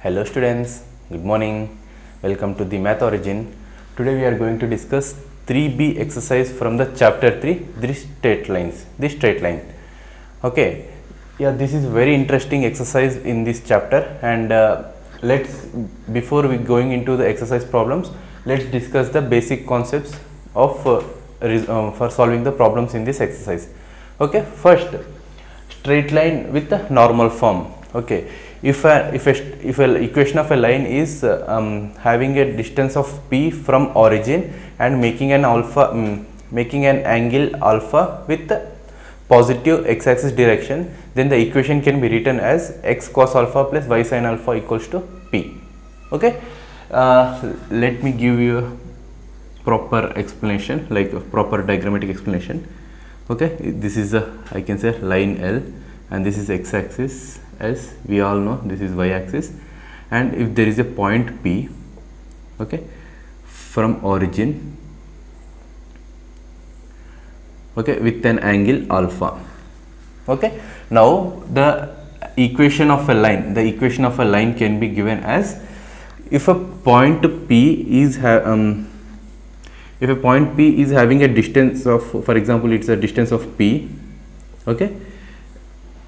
Hello students, good morning. Welcome to the Math Origin. Today we are going to discuss 3B exercise from the chapter 3, this straight line. Okay, yeah, this is very interesting exercise in this chapter, and before we going into the exercise problems, let's discuss the basic concepts of for solving the problems in this exercise. Okay, first, straight line with the normal form. Okay, if an equation of a line is having a distance of p from origin and making an angle alpha with the positive x-axis direction, then the equation can be written as x cos alpha plus y sin alpha equals to p. Okay, let me give you a proper explanation, like a proper diagrammatic explanation. Okay, this is a, I can say, line L, and this is x-axis, as we all know this is y-axis, and if there is a point P, okay, from origin, okay, with an angle alpha. Okay, now the equation of a line can be given as, if a point P is having a distance of, for example, it's a distance of P, okay,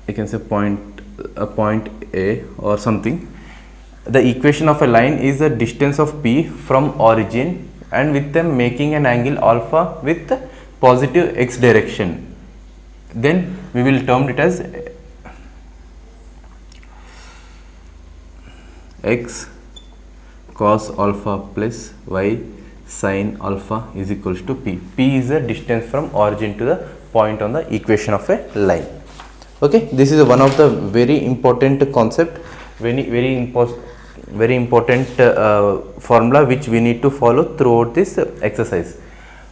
I can say a point A or something. The equation of a line is the distance of P from origin and with them making an angle alpha with the positive x direction. Then we will term it as x cos alpha plus y sin alpha is equals to p. P is the distance from origin to the point on the equation of a line. Okay, this is one of the very important concept, very important formula which we need to follow throughout this exercise.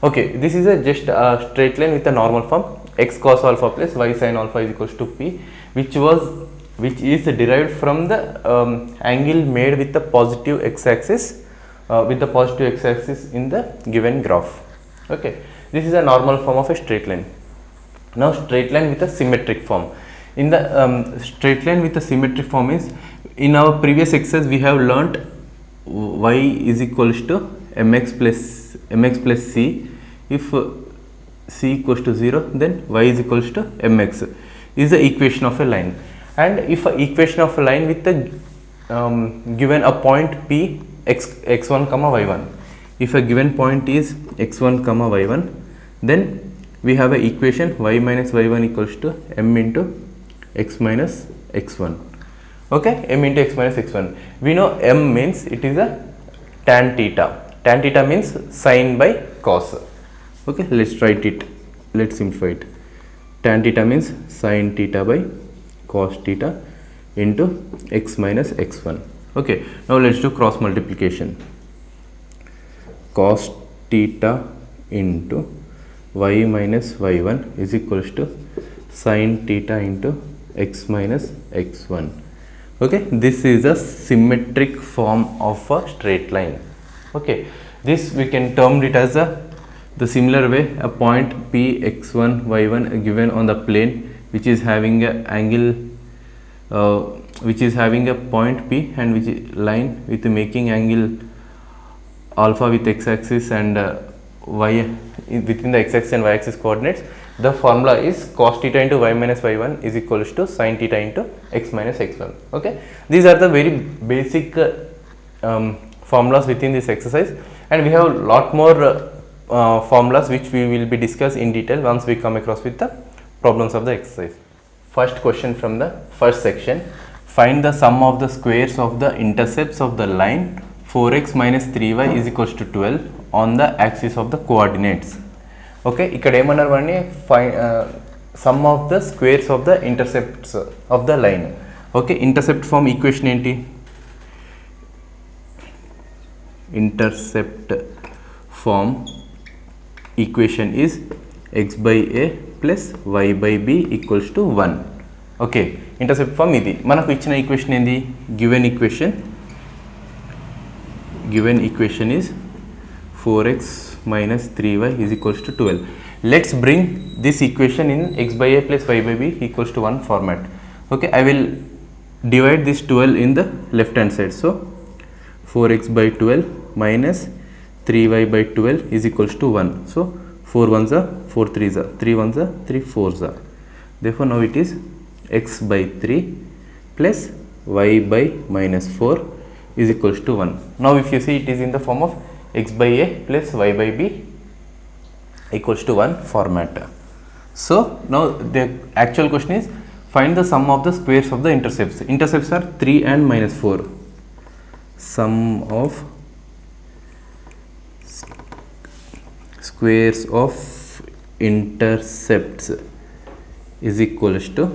Okay, this is just a straight line with a normal form, x cos alpha plus y sin alpha is equals to p, which is derived from the angle made with the positive x-axis in the given graph. Okay, this is a normal form of a straight line. Now straight line with a symmetric form. In the straight line with a symmetric form is, in our previous exercise we have learnt y is equals to mx plus c. If c equals to 0, then y is equals to mx is the equation of a line. And if a equation of a line with the given a point p x1 comma y1, if a given point is x1 comma y1, then we have a equation y minus y1 equals to m into x minus x1. Okay, m into x minus x1. We know m means it is a tan theta. Tan theta means sin by cos. Okay, let's write it. Let's simplify it. Tan theta means sin theta by cos theta into x minus x1. Okay, now let's do cross multiplication. Cos theta into y minus y1 is equals to sin theta into x minus x1. Okay, this is a symmetric form of a straight line. Okay, this we can term it as the similar way, a point p x1 y1 given on the plane which is having a angle which is having a point p and which is line with making angle alpha with x-axis and y within the x-axis and y-axis coordinates. The formula is cos theta into y minus y1 is equals to sin theta into x minus x1. Okay, these are the very basic formulas within this exercise, and we have a lot more formulas which we will be discussed in detail once we come across with the problems of the exercise. First question from the first section: find the sum of the squares of the intercepts of the line 4x minus 3y is equals to 12 on the axis of the coordinates. Okay, ఇక్కడ ఏమన్నారు వాడిని, sum of the squares of the intercepts of the line. Okay, intercept form equation ఏంటి? Intercept form equation is x by a plus y by b equals to 1. Okay, intercept form ఇది. మనకు ఇచ్చిన equation ఏంది? given equation is 4x minus 3y is equals to 12. Let's bring this equation in x by a plus y by b equals to 1 format. Okay, I will divide this 12 in the left hand side. So 4x by 12 minus 3y by 12 is equals to 1. So 4 ones are 4 threes are 3 ones are 3 fours are. Therefore now it is x by 3 plus y by minus 4 is equals to 1. Now if you see, it is in the form of x by a plus y by b equals to 1 format. So now the actual question is, find the sum of the squares of the intercepts. Intercepts are 3 and minus 4. Sum of squares of intercepts is equals to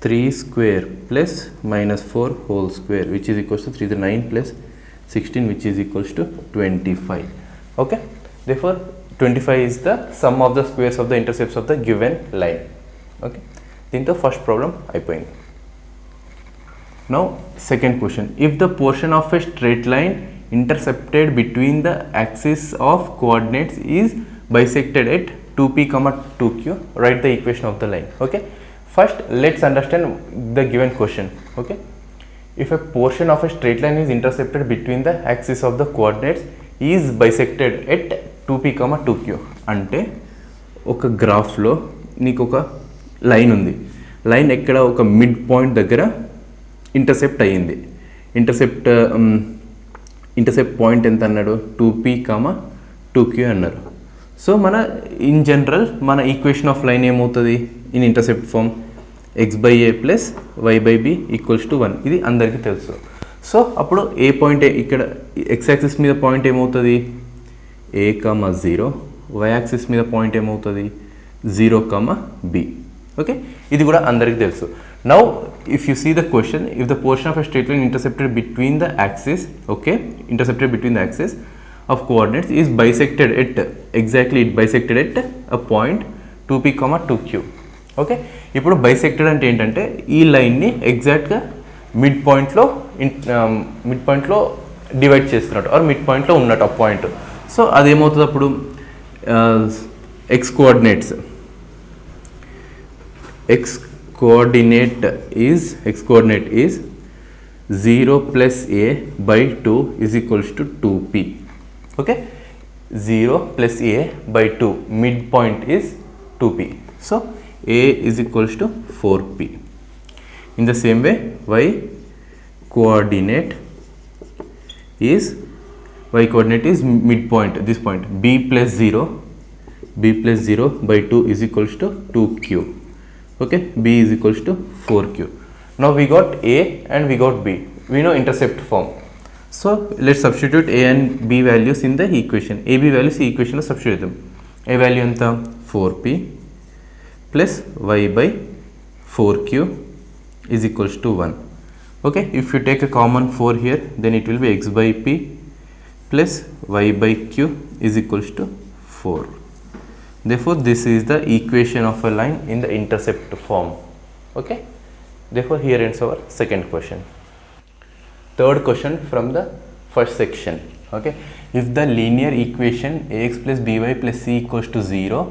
3 square plus minus 4 whole square, which is equals to 3 to 9 plus 16, which is equals to 25. Okay, therefore 25 is the sum of the squares of the intercepts of the given line. Okay, దీంతో first problem అయిపోయింది. Now second question, if the portion of a straight line intercepted between the axis of coordinates is bisected at 2p, 2q, write the equation of the line. Okay, first let's understand the given question. Okay, if a portion of a straight line is intercepted between the axis of the coordinates is bisected at 2p, 2q అంటే ఒక గ్రాఫ్లో నీకు ఒక line ఉంది. Line ఎక్కడ ఒక mid point దగ్గర intercept అయ్యింది. ఇంటర్సెప్ట్ పాయింట్ ఎంత అన్నాడు? 2p, 2q అన్నారు. సో మన ఇన్ జనరల్ మన ఈక్వేషన్ ఆఫ్ లైన్ ఏమవుతుంది in intercept form? X by a plus y by b equals to 1. ఇది అందరికీ తెలుసు. సో అప్పుడు ఏ పాయింట్, ఇక్కడ ఎక్స్ యాక్సిస్ మీద పాయింట్ ఏమవుతుంది? a, 0. y యాక్సిస్ మీద పాయింట్ ఏమవుతుంది? 0, b. ఓకే, ఇది కూడా అందరికీ తెలుసు. Now if you see the question, if the portion of a straight line intercepted between the axis, okay, intercepted between the axis of coordinates is bisected at, exactly it bisected at a point 2p, 2q. Okay, ఇప్పుడు బైసెక్టెడ్ అంటే ఏంటంటే ఈ లైన్ని ఎగ్జాక్ట్గా mid పాయింట్లో divide చేస్తున్నట్టు, are mid పాయింట్లో ఉన్నట్టు ఆ పాయింట్. సో అదేమవుతుంది అప్పుడు? X coordinate is 0 plus a by 2 is equals to 2p. Okay, 0 plus a by 2, midpoint is 2p. So a is equals to 4p. In the same way, y coordinate is midpoint, this point, b plus 0 by 2 is equals to 2q. Okay, b is equals to 4q. Now we got a and we got b. We know intercept form. So let's substitute a and b values in the equation. a, b values ఈ equation లో substitute చేద్దాం. a value ఎంత? 4p plus y by 4q is equals to 1. Okay, if you take a common 4 here, then it will be x by p plus y by q is equals to 4. Therefore this is the equation of a line in the intercept form. Okay, therefore here ends our second question. Third question from the first section. Okay, if the linear equation ax plus by plus c equals to 0,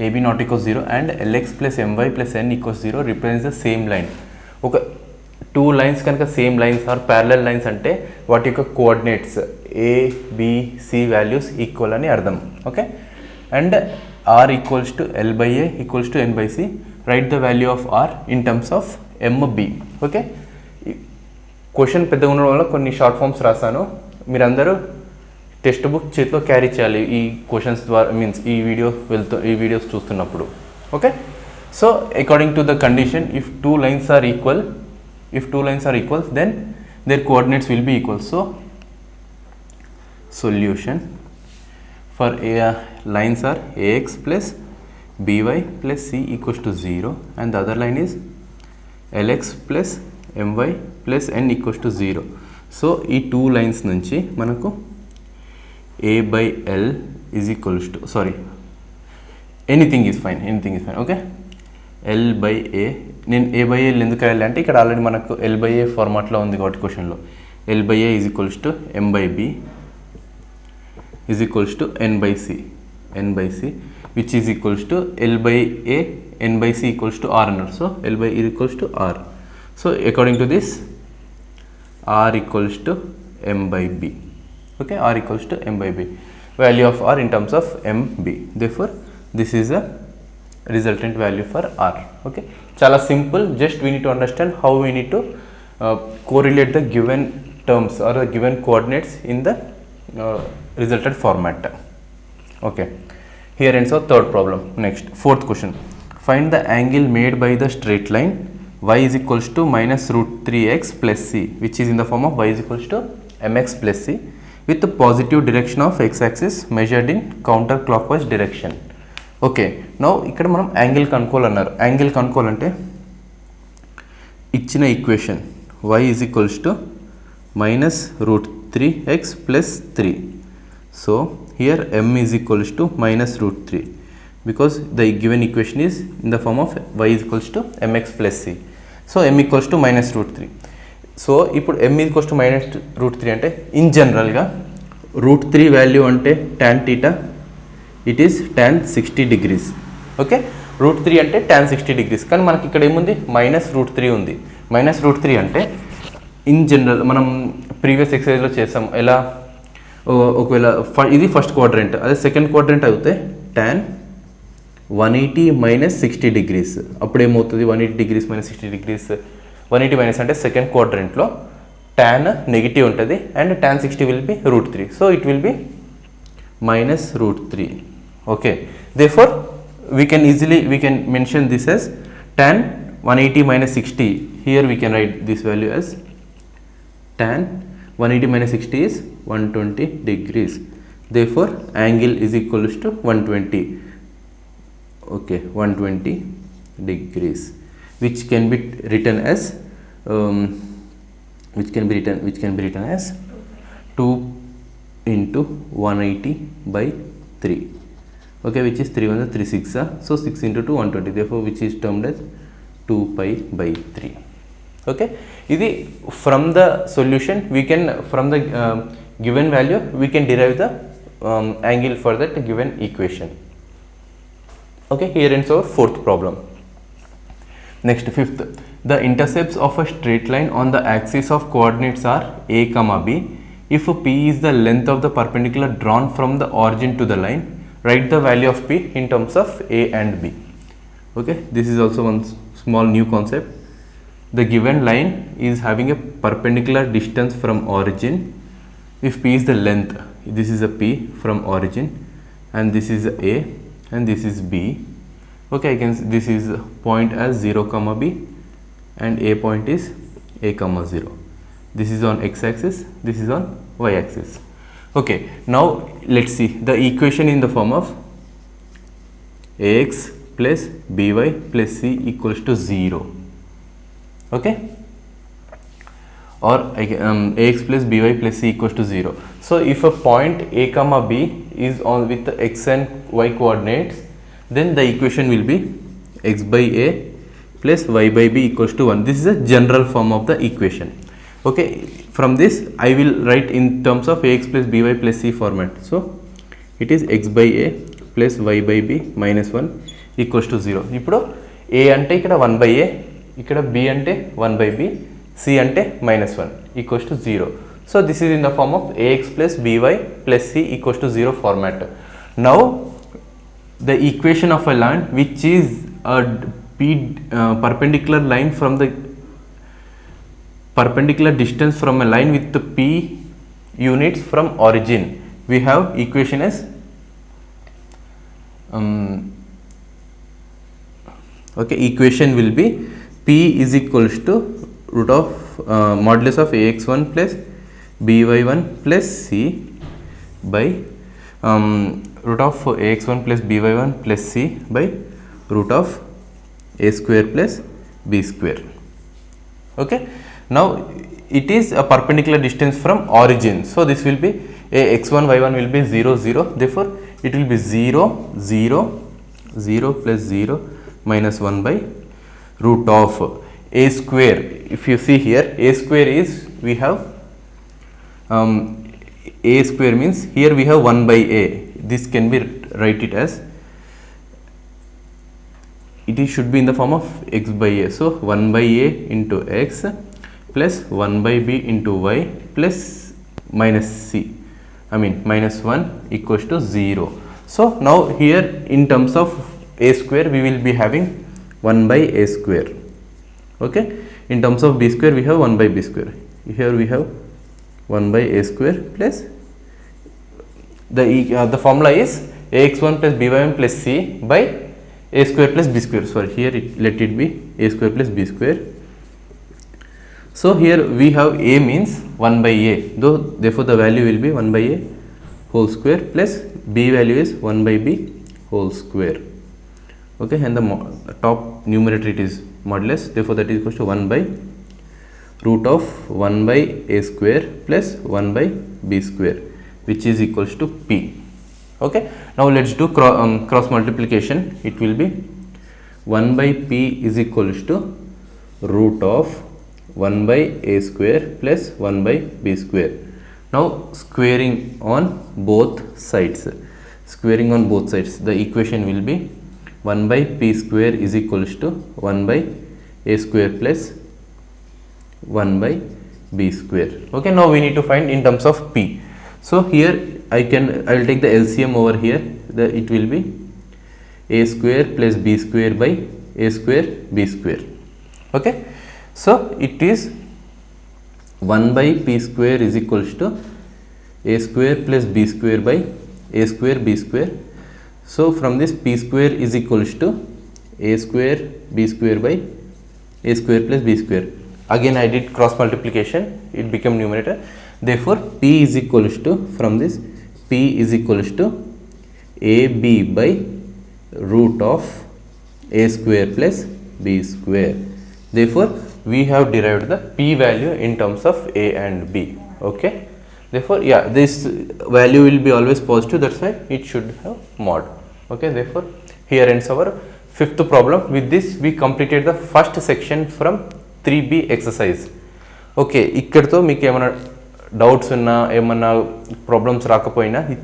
ab not equals 0 and lx plus my plus n equals 0 represents the same line. Okay, two lines కనుక same lines are parallel lines అంటే వాటి యొక్క coordinates a, b, c values equal అని అర్థం. Okay, and r equals to l by a equals to n by c. Right the value of r in terms of mb. Okay, question పెద్దగా ఉండడం వల్ల కొన్ని short forms రాశాను. మీరందరూ text book చేతిలో carry చేయాలి ఈ క్వశ్చన్స్ ద్వారా, మీన్స్ ఈ వీడియోస్ చూస్తున్నప్పుడు. Okay, so according to the condition, if two lines are equal then their coordinates will be equal. So solution for lines are ax plus by plus c equals to 0 and the other line is lx plus my plus n equals to 0. So ఈ two lines నుంచి మనకు a by l is equals to, sorry, anything is fine. Okay, l by a, నేను a by l ఎందుకు రాయాలి అంటే ఇక్కడ already మనకు l by a ఫార్మాట్లో ఉంది కాబట్టి క్వశ్చన్లో l by a is equals to m by b is equals to n by c which is equals to l by a n by c equals to r అన్నారు. So l by e equals to r. So according to this r equals to m by b. Okay, r equals to m by b, value of r in terms of mb. Therefore this is a resultant value for r. Okay, chala simple, just we need to understand how we need to correlate the given terms or the given coordinates in the resultant format. Okay, here ends our third problem. Next, fourth question, find the angle made by the straight line y is equals to minus root 3x plus c, which is in the form of y is equals to mx plus c with the positive direction of x-axis measured in counterclockwise direction. Okay, now ఇక్కడ మనం angle కనుక్కోవాలన్నారు. Angle కనుక్కోవాలంటే ఇచ్చిన equation y is equals to minus root 3x plus 3. So here m is equals to minus root 3 because the given equation is in the form of y is equals to mx plus c. So m equals to minus root 3. So ఇప్పుడు m is equals to minus root 3 అంటే in general గా root 3 value అంటే tan theta, it is tan 60 degrees. Okay, root 3 అంటే tan 60 degrees, కానీ మనకి ఇక్కడ ఏముంది minus root 3 ఉంది. మైనస్ రూట్ 3 అంటే ఇన్ జనరల్ మనం ప్రీవియస్ ఎక్సర్సైజ్లో చేసాం. ఎలా, ఒకవేళ ఇది ఫస్ట్ క్వాడ్రంట్, అదే సెకండ్ క్వాడ్రంట్ అయితే tan 180 మైనస్ 60 degrees, అప్పుడు ఏమవుతుంది 180 degrees మైనస్ 60 degrees, 180 మైనస్ అంటే సెకండ్ క్వాడ్రంట్లో tan నెగిటివ్ ఉంటుంది and tan 60 will be root 3, so it will be minus root 3. Okay, therefore we can mention this as tan 180 minus 60. Here we can write this value as tan 180 minus 60 is 120 degrees. Therefore angle is equals to 120. Okay, 120 degrees, which can be written as 2 into 180 by 3. Okay, which is 3 1 3 6, so 6 into 2 120, therefore which is termed as 2 pi by 3. Okay, ఇది from the solution we can, from the given value we can derive the angle for that given equation. Okay, here ends our fourth problem. Next, fifth, the intercepts of a straight line on the axis of coordinates are a comma b. If p is the length of the perpendicular drawn from the origin to the line, write the value of p in terms of a and b. Okay, this is also one small new concept. The given line is having a perpendicular distance from origin. If p is the length, this is a p from origin and this is a and this is b. Okay, I can, this is point as 0 comma b and a point is a comma 0. This is on x axis, this is on y axis. Okay, now let's see the equation in the form of ax plus by plus c equals to 0. Okay, or ax plus by plus c equals to 0. So if a point a comma b is on with the x and y coordinates, then the equation will be x by a plus y by b equals to 1. This is a general form of the equation. Okay, from this I will write in terms of ax plus by plus c format. So it is x by a plus y by b minus 1 equals to 0. ఇప్పుడు a అంటే ఇక్కడ 1 by a, ఇక్కడ b అంటే 1 by b, c అంటే minus 1 equals to 0. So this is in the form of ax plus by plus c equals to 0 format. Now the equation of a line which is a perpendicular line from the perpendicular distance from a line with the p units from origin, we have equation as okay, equation will be p is equals to root of modulus of ax1 plus by1 plus c by root of ax1 plus by1 plus c by root of a square plus b square. Okay, now it is a perpendicular distance from origin, so this will be x1 y1 will be 0 0, therefore it will be 0 0 0 plus 0 minus 1 by root of a square. If you see here, a square is, we have a square means here we have 1 by a, this can be write it as, it is should be in the form of x by a, so 1 by a into x plus 1 by b into y plus minus c, I mean minus 1 equals to 0. So now here in terms of a square we will be having 1 by a square. Okay, in terms of b square we have 1 by b square. Here we have 1 by a square plus the formula is ax1 plus by1 plus c by a square plus b square. Sorry, here let it be a square plus b square. So here we have a means 1 by a, though therefore the value will be 1 by a whole square plus b value is 1 by b whole square. Okay, and the top numerator it is modulus, therefore that is equals to 1 by root of 1 by a square plus 1 by b square, which is equals to p. Okay, now let's do cross multiplication. It will be 1 by p is equals to root of 1 by a square plus 1 by b square. Now squaring on both sides, the equation will be 1 by p square is equals to 1 by a square plus 1 by b square. Okay, now we need to find in terms of p. So here I will take the LCM over here. It will be a square plus b square by a square b square. Okay, so it is 1 by p square is equals to a square plus b square by a square b square. So from this p square is equals to a square b square by a square plus b square. Again I did cross multiplication, it became numerator. Therefore p is equals to, from this p is equals to ab by root of a square plus b square. Therefore we have derived the p value in terms of a and b. Okay, therefore yeah, this value will be always positive, that's why it should have mod. Okay, therefore here ends our fifth problem. With this we completed the first section from 3b exercise. Okay, ikkadto meeku emana doubts unna emana problems రాకపోయినా ఈ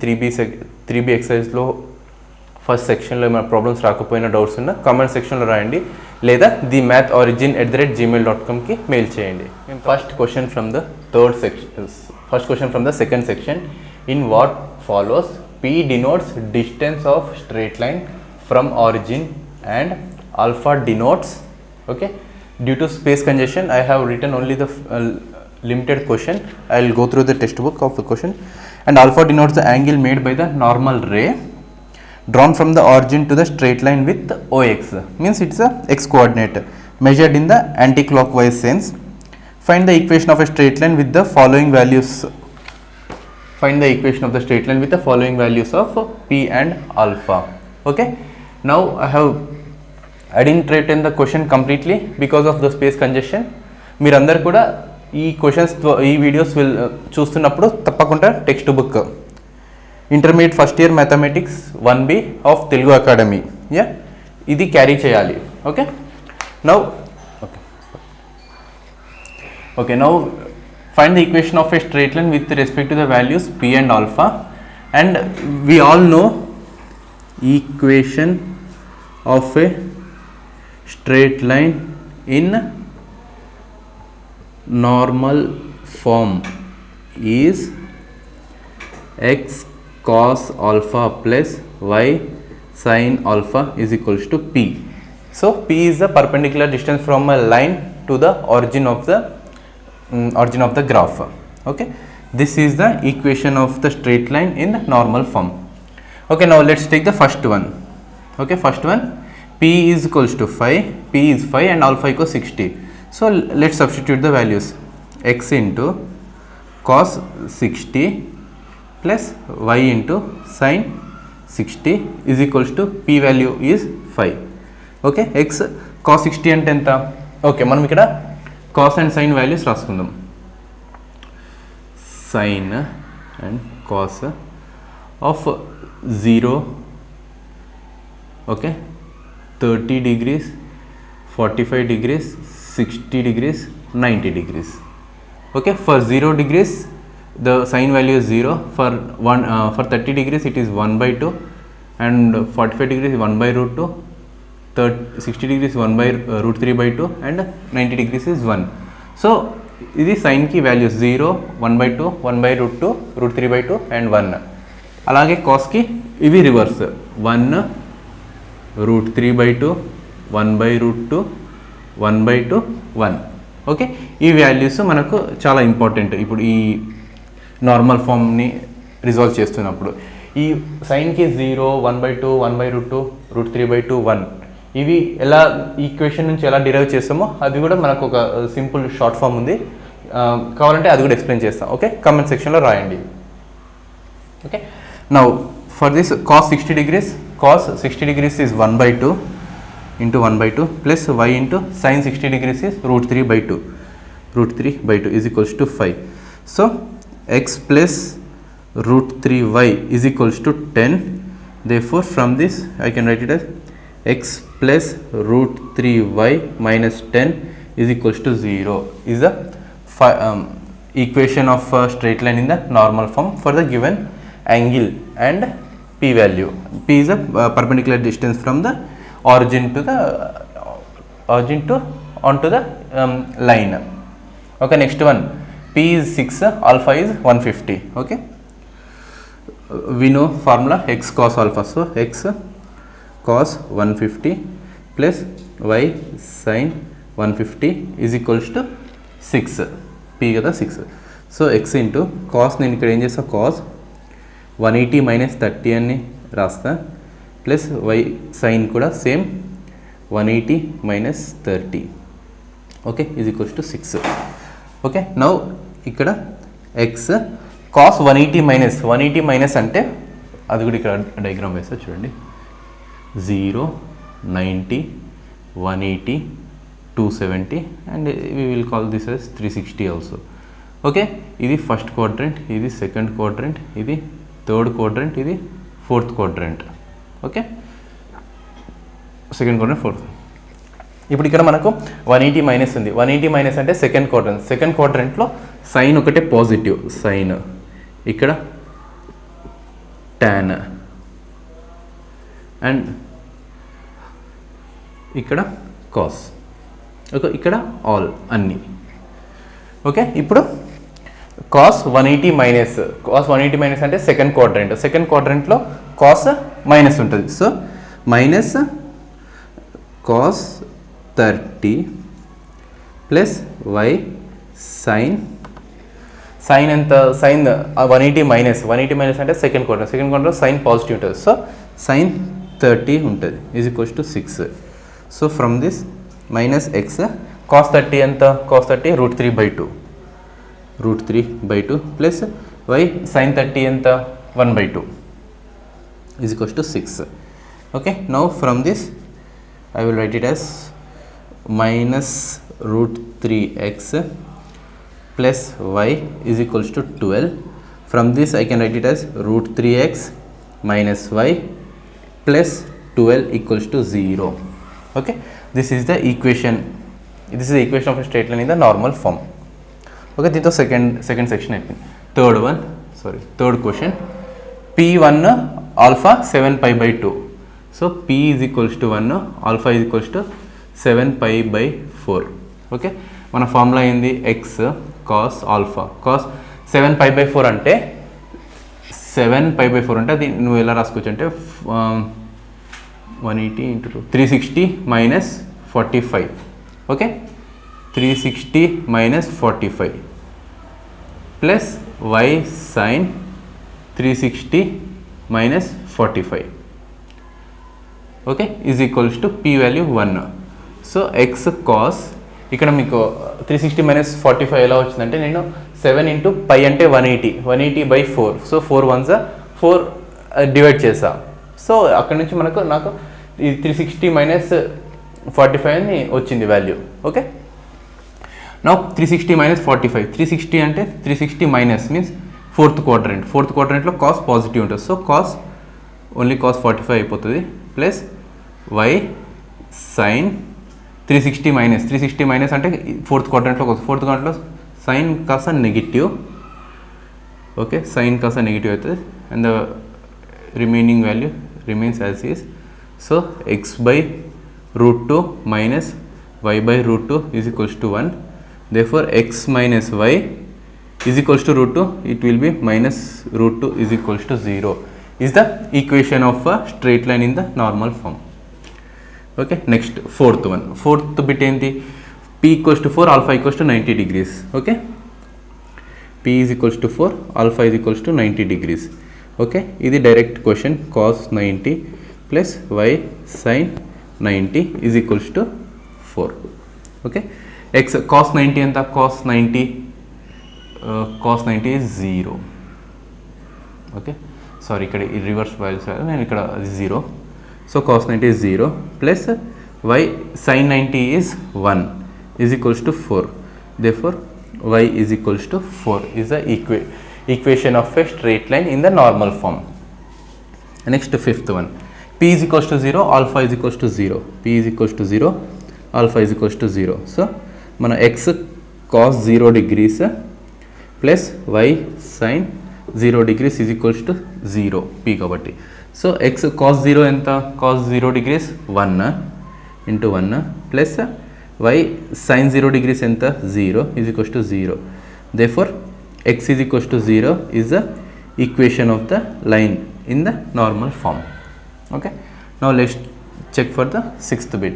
3b exercise లో first సెక్షన్లో ఏమైనా problems రాకపోయినా doubts ఉన్నా comment సెక్షన్లో రాయండి, లేదా thematholorigin@gmail.com కి మెయిల్ చేయండి. First question from the second section. In what follows p denotes distance of straight line from origin and alpha denotes, okay, due to space congestion. I have written only the limited question. I will go through the textbook of the question. And alpha denotes the angle made by the normal ray drawn from the origin to the straight line with ox, means it is a x coordinate measured in the anti-clockwise sense. Find the equation of a straight line with the following values. Find the equation of the straight line with the following values of p and alpha. Okay, now I didn't written the question completely because of the space congestion. మీరందరూ కూడా ఈ questions ఈ videos చూస్తున్నప్పుడు తప్పకుండా text book intermediate first year mathematics 1B of Telugu academy ఇది carry చేయాలి. Okay, now find the equation of a straight line with respect to the values p and alpha. And we all know equation of a straight line in normal form is x cos alpha plus y sin alpha is equals to p. So p is the perpendicular distance from a line to the origin of the graph. Okay, this is the equation of the straight line in normal form. Okay, now let's take the first one. Okay, first one, p is equals to 5, p is 5 and alpha equals 60. So let's substitute the values. X into cos 60 plus y into sin 60 is equals to p value is 5. Okay, x cos 60 అంటే ఎంత? Okay, మనం ఇక్కడ cos and sin values రాసుకుందాం. sin and cos of 0, okay, 30 degrees, 45 degrees, 60 degrees, 90 degrees. Okay, for 0 degrees the sin value is 0, for 30 degrees it is 1 by 2, and 45 degrees 1 by root 2, 60 degrees 1 by root 3 by 2, and 90 degrees is 1. So ఇది సైన్కి values 0, 1/2, 1/√2, √3/2 and 1. అలాగే కాస్కి ఇవి reverse 1, √3/2, 1/√2, 1/2, 1. Okay, ఈ values మనకు చాలా important ఇప్పుడు ఈ normal ఫామ్ని resolve చేస్తున్నప్పుడు. ఈ సైన్కి 0, 1/2, 1/√2, √3/2, 1 ఇవి ఎలా ఈక్వేషన్ నుంచి ఎలా డిరైవ్ చేస్తామో అది కూడా మనకు ఒక సింపుల్ షార్ట్ ఫామ్ ఉంది, కావాలంటే అది కూడా ఎక్స్ప్లెయిన్ చేస్తాం. ఓకే, కామెంట్ సెక్షన్లో రాయండి. Okay, now for this cos 60 degrees, cos 60 degrees is 1/2 into 1/2 plus y into sin 60 degrees is √3/2. √3/2 is equals to 5. So x plus √3y is equals to 10. Therefore from this I can write it as x plus √3y minus 10 is equals to 0 is the equation of straight line in the normal form for the given angle and p value. P is a perpendicular distance from the origin to onto the line. Okay, next one, p is 6, alpha is 150. Okay, we know formula x cos alpha, so x cos 150 plus y sin 150 is equals to 6. p కదా 6. So x into cos, నేను ఇక్కడ ఏం చేస్తా, cos 180 minus 30 అని రాస్తా, plus y sign కూడా same 180 minus 30. Okay, is equals to 6. Okay, now ఇక్కడ x cos 180 minus అంటే అది కూడా ఇక్కడ డయాగ్రామ్ వేస్తా చూడండి. 0, 90, 180, 270 and we will call this as 360 also. Okay, ఇది ఫస్ట్ క్వాడ్రంట్, ఇది సెకండ్ క్వాడ్రంట్, ఇది థర్డ్ క్వాడ్రంట్, ఇది fourth quadrant. Okay, second quadrant, fourth. ఇప్పుడు ఇక్కడ మనకు 180 మైనస్ ఉంది. 180 మైనస్ అంటే సెకండ్ క్వాడ్రంట్. సెకండ్ క్వాడ్రంట్లో సైన్ ఒకటే పాజిటివ్ సైన్, ఇక్కడ tan అండ్ ఇక్కడ కాస్. ఓకే, ఇక్కడ ఆల్ అన్నీ. ఓకే, ఇప్పుడు కాస్ 180 మైనస్, కాస్ 180 మైనస్ అంటే సెకండ్ క్వాడ్రంట్. సెకండ్ క్వాడ్రంట్లో కాస్ మైనస్ ఉంటుంది. So minus cos 30 plus y sine, sine ఎంత, సైన్ 180 మైనస్ అంటే సెకండ్ క్వాడ్రంట్. సెకండ్ క్వాడ్రంట్లో సైన్ పాజిటివ్ ఉంటుంది. సో సైన్ 30 ఉంటుంది, is equals to 6. So from this minus x cos 30 ఎంత, cos 30 √3/2 plus y sign 30 ఎంత 1/2 is equals to 6. Okay, now from this I will write it as minus √3x plus y is equals to 12. From this I can write it as √3x minus y plus 12 equals to 0. Okay, this is the equation. This is the equation of a straight line in the normal form. Okay, this is second section. Third question. P1 alpha 7π/2. So p is equals to 1, alpha is equals to 7π/4. Okay, మన formula ఏంది, X cos alpha. Cos 7π/4 అంటే 7π/4 అంటే అది నువ్వు ఎలా రాసుకోవచ్చు అంటే 180 × 2 360 minus 45. Okay, 360 minus 45 plus y sine 360 minus 45. Okay, is equals to P value 1. So X cos, ఇక్కడ మీకు 360 మైనస్ 45 ఎలా వచ్చిందంటే, నేను 7 ఇంటూ పై అంటే 180/4. సో 4 1s 4 డివైడ్ చేసా. సో అక్కడ నుంచి నాకు ఈ 360 మైనస్ 45 అని వచ్చింది వాల్యూ. ఓకే, నా 360 మైనస్ 45, 360 అంటే 360 మైనస్ మీన్స్ ఫోర్త్ క్వాడ్రంట్లో కాస్ పాజిటివ్ ఉంటుంది. సో కాస్ ఓన్లీ కాస్ 45 అయిపోతుంది ప్లస్ వై సైన్ 360 మైనస్ అంటే ఫోర్త్ క్వాడ్రంట్లో సైన్ కాస్త నెగిటివ్. ఓకే, సైన్ కాస్త నెగిటివ్ అవుతుంది and the remaining value remains as is. So x/√2 minus y/√2 is equals to 1 therefore x minus y is equals to root 2, it will be minus root 2 is equals to 0 is the equation of a straight line in the normal form. Okay, next fourth bit enti p equals to 4, alpha equals to 90 degrees. Okay, p is equals to 4, alpha is equals to 90 degrees. Okay, ఇది direct question cos 90 plus y sin 90 is equals to 4. Okay, x cos 90 anta cos 90 is 0. Okay, sorry ikkada reverse values నేను ఇక్కడ 0. So cos 90 is 0 plus y sin 90 is 1 is equals to 4. Therefore y is equals to 4 is the equation of a straight line in the normal form. Next fifth one, p is equals to 0, alpha is equals to 0. p is equals to 0, alpha is equals to 0. So mana x cos 0 degrees plus y sin 0 degrees is equals to 0 p kabatti. So x cos 0 enta cos 0 degrees 1 into 1 plus y sin 0 degrees enta 0 is equals to 0. Therefore x is equals to 0 is the equation of the line in the normal form. Okay, now let's check for the sixth bit.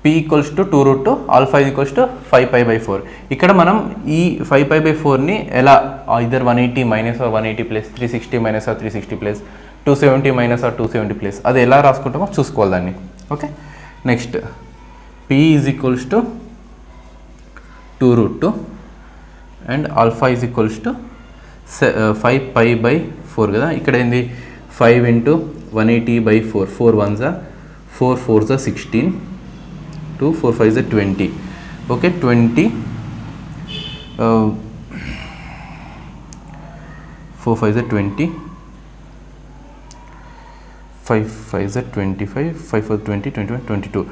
p equals to 2 root 2, alpha is equals to 5 pi by 4. ఇక్కడ మనం ఈ 5 pi by 4 ని ఎలా either 180 minus or 180 plus 360 minus or 360 plus 270 minus or 270 plus అది ఎలా రాసుకుంటామో చూసుకోవాలి దాన్ని. Okay, next p is equals to 2 root 2 and alpha is equals to 5 pi by 4 కదా. ఇక్కడ ఏంది 5 into 180 by 4, 4 ones are 4 4s are 16, 2 4 5s are 20. Okay, 20 4 5s are 20, 5 5s are 25, 5 4 20, 21 22,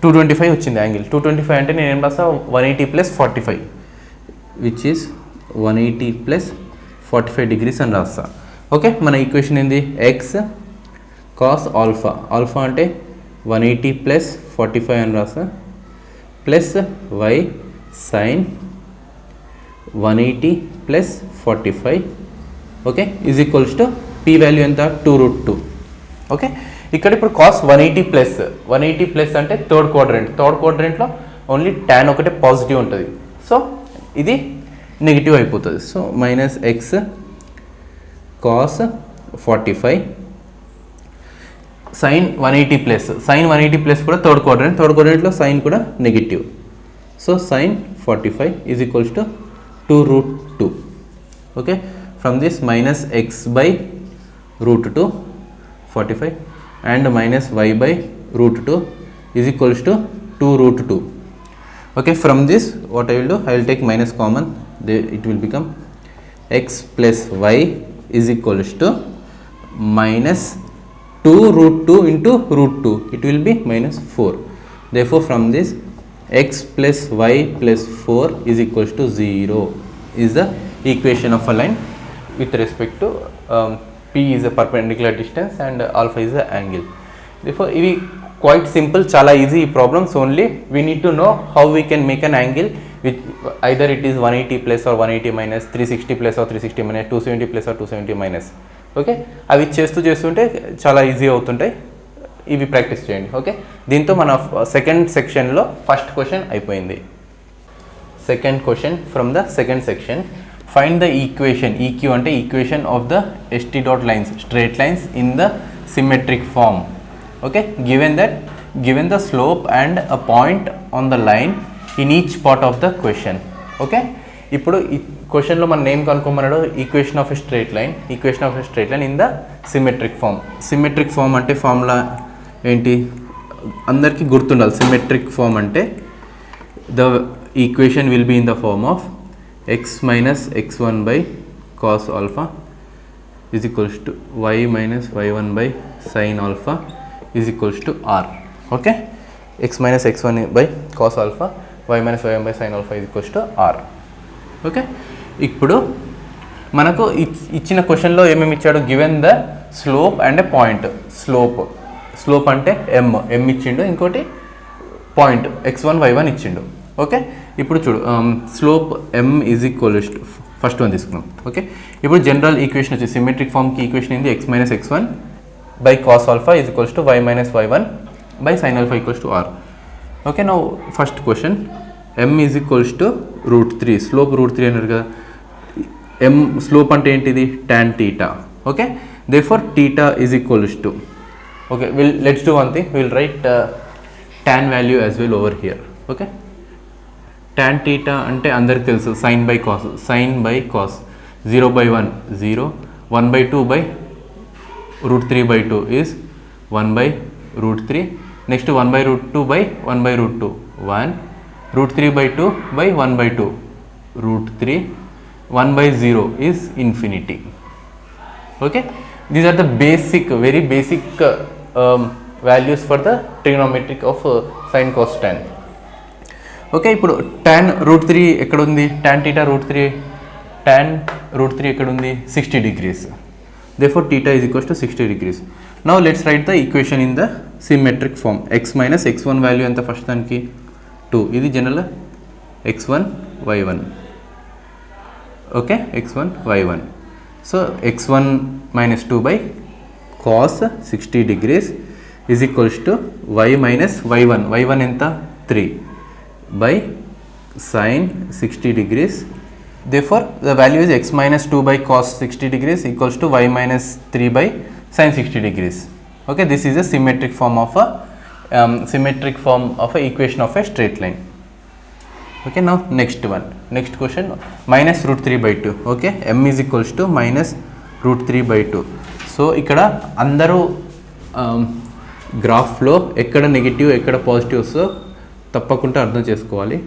225 వచ్చింది angle. 225 అంటే నేను ఏం రాస్తా 180 plus 45 which is 180 plus 45 degrees అని రాస్తా. ఓకే, మన ఈక్వేషన్ ఏంది x cos alpha, alpha అంటే 180 plus 45 అని రాస్తా plus y sin 180 plus 45. Okay, is equals to p value ఎంత 2 root 2. ఓకే, ఇక్కడ ఇప్పుడు కాస్ 180 ప్లస్ అంటే థర్డ్ క్వాడ్రెంట్లో ఓన్లీ tan ఒకటే పాజిటివ్ ఉంటుంది. సో ఇది నెగిటివ్ అయిపోతుంది. So minus x cos 45 sine 180 plus కూడా థర్డ్ క్వాడ్రెంట్లో సైన్ కూడా negative. So sine 45 is equals to 2 root 2. Okay, from this minus x by root 2 45 and minus y by root 2 is equals to 2 root 2. Okay, from this what I will do, I will take minus common, it will become x plus y is equals to minus 2 root 2 into root 2, it will be minus 4. Therefore from this x plus y plus 4 is equals to 0 is the equation of a line with respect to p is a perpendicular distance and alpha is the angle. Therefore ivi quite simple, chala easy problems. Only we need to know how we can make an angle with either it is 180 plus or 180 minus, 360 plus or 360 minus, 270 plus or 270 minus. Okay, అవి చేస్తుంటే చాలా easy అవుతుంటాయి. ఇవి practice చేయండి. Okay, దీంతో మన second సెక్షన్లో first question అయిపోయింది. Second question from the second section, find the equation, EQ అంటే equation of the ST dot lines, straight lines in the symmetric form. Okay, given the slope and a point on the line in each part of the question. Okay, ఇప్పుడు ఈ క్వశ్చన్లో మన name కనుక్కోమన్నాడు, equation of a straight line in the symmetric form అంటే formula ఏంటి అందరికీ గుర్తుండాలి. Symmetric form అంటే the equation will be in the form of x minus x1 by cos alpha is equals to y minus y1 by sin alpha is equals to r. Okay, x minus x1 by cos alpha, y minus y1 by sin alpha is equals to r. Okay, ఇప్పుడు మనకు ఇచ్చిన క్వశ్చన్లో ఏమేమి ఇచ్చాడు, given the slope and a point. Slope అంటే m ఇచ్చిండు, ఇంకోటి point x1 y1 ఇచ్చిండు. ఓకే, ఇప్పుడు చూడు slope m is equal first one తీసుకున్నాం. ఓకే, ఇప్పుడు జనరల్ ఈక్వేషన్ వచ్చి సిమెట్రిక్ ఫామ్కి ఈక్వేషన్ ఏంది x minus x1 by cos alpha is equals to y minus y1 by sign alpha equals to r. Okay, now first question m is equals to √3, slope √3 అన్నారు కదా. m slope అంటే ఏంటిది tan theta. Okay, therefore theta is equals to, okay, let's do one thing, we'll write tan value as well over here. Okay, tan theta అంటే అందరికి తెలుసు sin by cos 0/1 0, 1/2 by √3/2 is 1/√3, next 1/√2 by 1/√2 1, √3/2 by 1/2 √3, 1/0 is infinity. Okay, these are the basic, very basic values for the trigonometric of sin cos tan. Okay, ఇప్పుడు tan √3 ఎక్కడ ఉంది, tan theta √3, tan √3 ఎక్కడ ఉంది 60 degrees. Therefore theta is equals to 60 degrees. Now let's write the equation in the symmetric form. x minus x1 value ఎంత first దానికి 2, ఇది general x1 y1. Okay, x1 y1. So x1 minus 2 by cos 60 degrees is equals to y minus y1. y1 ఎంత 3 by sin 60 degrees. Therefore the value is x minus 2 by cos 60 degrees equals to y minus 3 by sin 60 degrees. Okay, this is a symmetric form of a equation of a straight line. Okay, now next question, minus √3/2. Okay, m is equals to minus √3/2. So ఇక్కడ అందరూ గ్రాఫ్లో ఎక్కడ negative ఎక్కడ positive వస్తుందో తప్పకుండా అర్థం చేసుకోవాలి.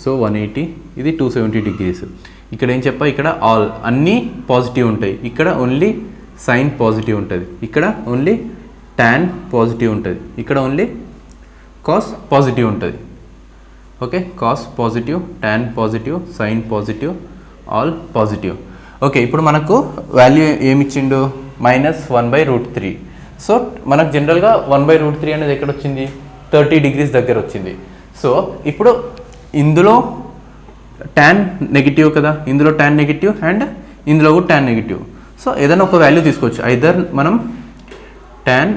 So 180, ఇది 270 degrees. ఇక్కడ ఏం చెప్పా, ఇక్కడ అన్నీ పాజిటివ్ ఉంటాయి, ఇక్కడ ఓన్లీ సైన్ పాజిటివ్ ఉంటుంది, ఇక్కడ ఓన్లీ tan పాజిటివ్ ఉంటుంది, ఇక్కడ ఓన్లీ కాస్ పాజిటివ్ ఉంటుంది. Okay, cos positive, tan positive, sine positive, all positive. Okay, ఇప్పుడు మనకు వాల్యూ ఏమి ఇచ్చిండు, -1/√3. సో మనకు జనరల్గా 1/√3 అనేది ఎక్కడ వచ్చింది, 30 degrees దగ్గర వచ్చింది. సో ఇప్పుడు ఇందులో tan నెగిటివ్ కదా, ఇందులో tan నెగిటివ్ అండ్ ఇందులో కూడా tan నెగిటివ్. సో ఏదైనా ఒక వాల్యూ తీసుకోవచ్చు, ఐదర్ మనం tan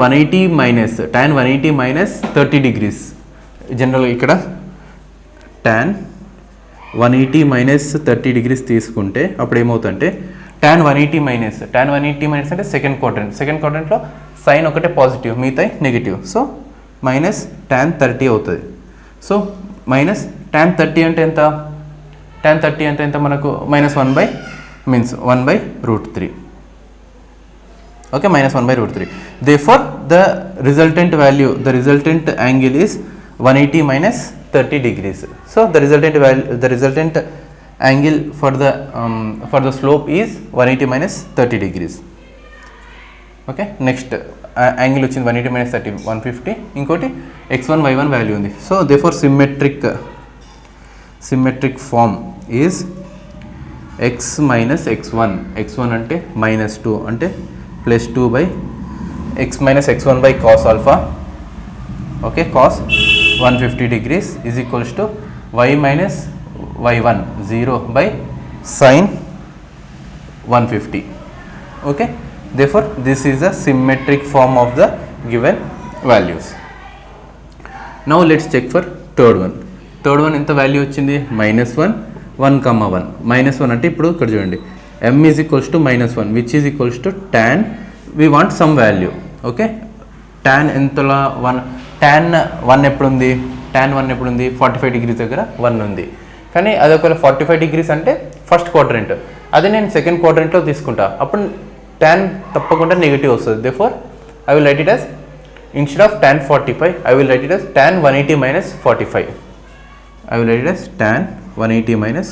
180 minus 30 degrees. జనరల్గా ఇక్కడ tan 180 minus 30 degrees తీసుకుంటే అప్పుడు ఏమవుతుందంటే tan 180 minus అంటే సెకండ్ క్వాడ్రంట్లో సైన్ ఒకటే పాజిటివ్, మిగతా నెగిటివ్. సో మైనస్ tan 30 అవుతుంది. సో మైనస్ tan 30 అంటే ఎంత, tan 30 అంటే ఎంత మనకు -1/√3. Okay, -1/√3. Therefore the resultant angle is 180 minus 30 degrees. So the resultant angle for the slope is 180 minus 30 degrees. Okay, next angle వచ్చింది 180 minus 30 150. ఇంకోటి x1 y1 value ఉంది. So therefore symmetric form is x minus x1 అంటే -2 అంటే +2 by x minus x1 by cos alpha. Okay, cos 150 degrees is equals to y minus y1 0 by sin 150. Okay, therefore this is a symmetric form of the given values. Now let's check for third one ఎంత value వచ్చింది, -1 1,1 -1 అంటే ఇప్పుడు ఇక్కడ చూడండి m is equals to -1 which is equals to tan, we want some value. Okay, tan ఎంతలా 1, tan 1 ఎప్పుడు ఉంది, 45 degrees దగ్గర 1 ఉంది. కానీ అది ఒకవేళ 45 degrees అంటే ఫస్ట్ క్వాడ్రంట్, అదే నేను సెకండ్ క్వాడ్రంట్లో తీసుకుంటా, అప్పుడు tan తప్పకుండా నెగిటివ్ వస్తుంది. therefore I will write it as, instead of tan 45 I will write it as tan 180 minus 45. I will write it as tan 180 minus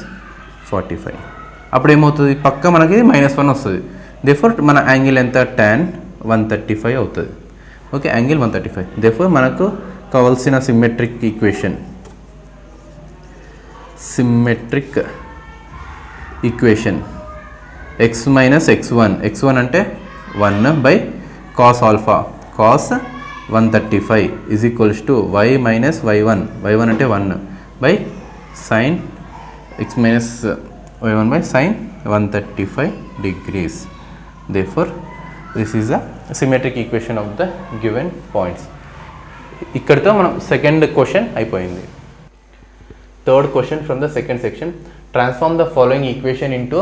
45. అప్పుడు ఏమవుతుంది, పక్క మనకి -1 వస్తుంది. therefore మన యాంగిల్ ఎంత, tan 135 అవుతుంది. Okay, angle 135. therefore మనకు కావాల్సిన symmetric equation x minus x1 అంటే 1 by cos alpha, cos 135 is equals to y minus y1 అంటే 1 by sine x minus y1 by sine 135 degrees. Therefore this is a symmetric equation of the given points. ఇక్కడితో మనం second question అయిపోయింది. Third question from the second section, transform the following equation into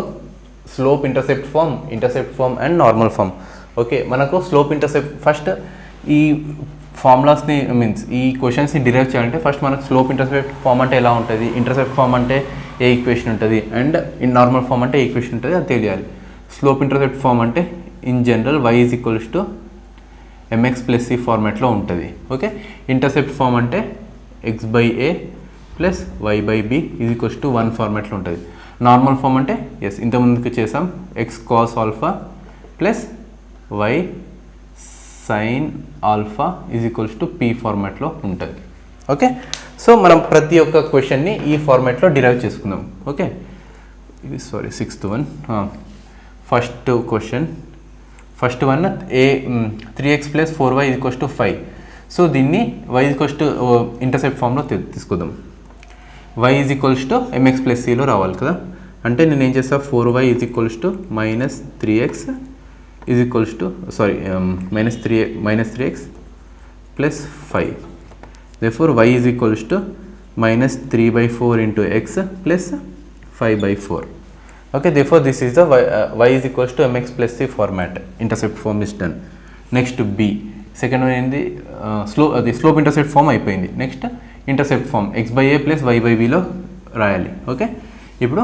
slope intercept form and normal form. Okay, మనకు slope intercept first ఈ ఫార్ములాస్ని means ఈ క్వశ్చన్స్ని derive చేయాలంటే first మనకు స్లోప్ ఇంటర్సెప్ట్ ఫార్మ్ అంటే ఎలా ఉంటుంది, ఇంటర్సెప్ట్ ఫార్మ్ అంటే ఏ ఈక్వేషన్ ఉంటుంది అండ్ ఇన్ నార్మల్ ఫార్మ్ అంటే ఏ ఈక్వేషన్ ఉంటుంది అది తెలియాలి. స్లోప్ ఇంటర్సెప్ట్ ఫార్మ్ అంటే in general y is equals to mx plus c ఫార్మాట్లో ఉంటుంది. ఓకే, ఇంటర్సెప్ట్ ఫార్మ్ అంటే x/a plus y/b is equals to 1 ఫార్మాట్లో ఉంటుంది. నార్మల్ ఫార్మ్ అంటే ఎస్ ఇంతకుముందుకు చేసాం x cos alpha plus y sin alpha is equals to p ఫార్మాట్లో ఉంటుంది. Okay, so మనం ప్రతి ఒక్క క్వశ్చన్ని ఈ ఫార్మాట్లో డిరైవ్ చేసుకుందాం. ఓకే, ఇది sorry 6th one. First question, first one ఏ 3x plus 4y equals to 5. So దీన్ని y ఈక్వల్స్ టు ఇంటర్సెప్ట్ ఫామ్లో తీసుకుందాం. y is equals to mx plus cలో రావాలి కదా, అంటే నేను ఏం చేస్తా 4y is equals to minus 3x is equals to minus 3x plus 5. Therefore y is equals to minus 3/4 into x plus 5/4. Okay, therefore this is the y is equals to mx plus c format. Intercept form is done. Next b, second one in the slope intercept form అయిపోయింది. Next intercept form x/a plus y/bలో రాయాలి. Okay, ఇప్పుడు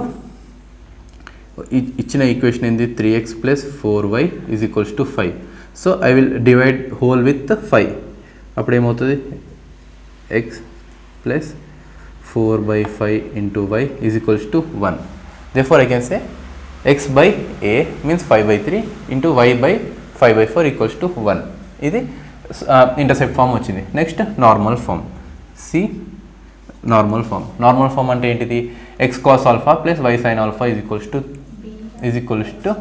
ఇచ్చిన equation ఏంది 3x plus 4y is equals to 5. So I will divide whole with 5. అప్పుడు ఏమవుతుంది x plus 4/5 into y is equals to 1. Therefore I can say x by a means 5/3 into y by 5/4 equals to 1. ఇది intercept form వచ్చింది. Next normal form, సి normal form అంటే ఏంటిది x cos alpha plus y sin alpha is equals to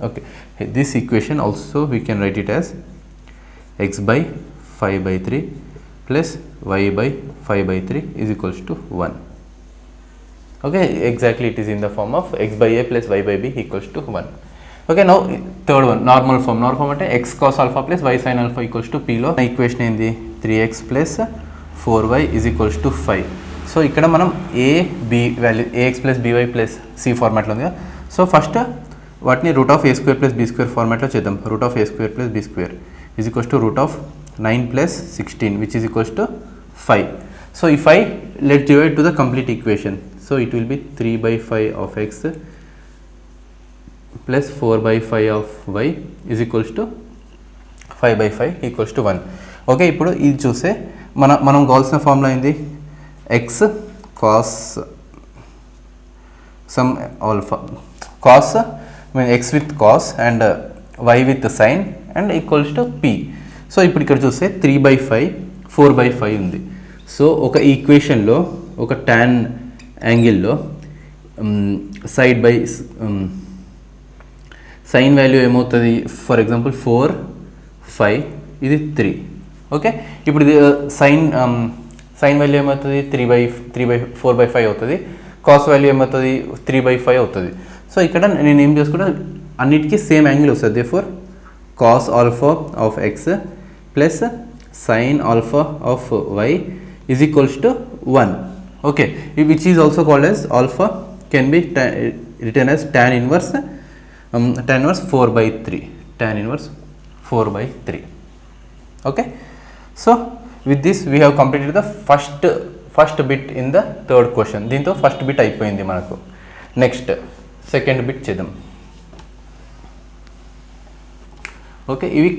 okay, this equation also we can write it as x by 5/3 plus y by 5/3 is equals to 1. Okay, exactly it is in the form of x/a plus y/b equals to 1. Okay, now third one, normal form అంటే x cos alpha plus y sin alpha equals to p లో equation ఏంది 3x plus 4y is equals to 5. So ఇక్కడ మనం a b value ax plus by plus c ఫార్మాట్లో ఉంది కదా. So first వాటిని root of a square plus b square ఫార్మాట్లో చేద్దాం. Root of a square plus b square is equals to root of 9 plus 16 which is equals to 5. So if I let's divide to the complete equation, so it will be 3/5 of x plus 4/5 of y is equals to 5/5 equals to 1. Okay, ఇప్పుడు ఇది చూస్తే మనం కావాల్సిన formula ఏంది x cos some alpha cos x with cos and y with sin and equals to p. So ఇప్పుడు ఇక్కడ చూస్తే 3/5 4/5 ఉంది. సో ఒక ఈక్వేషన్లో ఒక tan యాంగిల్లో సైడ్ బై సైన్ వాల్యూ ఏమవుతుంది, ఫర్ ఎగ్జాంపుల్ 4 5 ఇది 3. ఓకే, ఇప్పుడు ఇది సైన్ వాల్యూ ఏమవుతుంది 4/5 అవుతుంది, కాస్ వాల్యూ ఏమవుతుంది 3/5 అవుతుంది. సో ఇక్కడ నేను ఏం చేసుకుంటా అన్నిటికీ సేమ్ యాంగిల్ వస్తుంది. Therefore cos alpha of x plus sin alpha of y is equals to 1. Okay, which is also called as alpha can be written as tan inverse 4/3. Tan inverse 4/3. Okay, so with this we have completed the first bit in the third question. దీంతో first bit అయిపోయింది మనకు. Next second bit చేద్దాం. Okay, ఇవి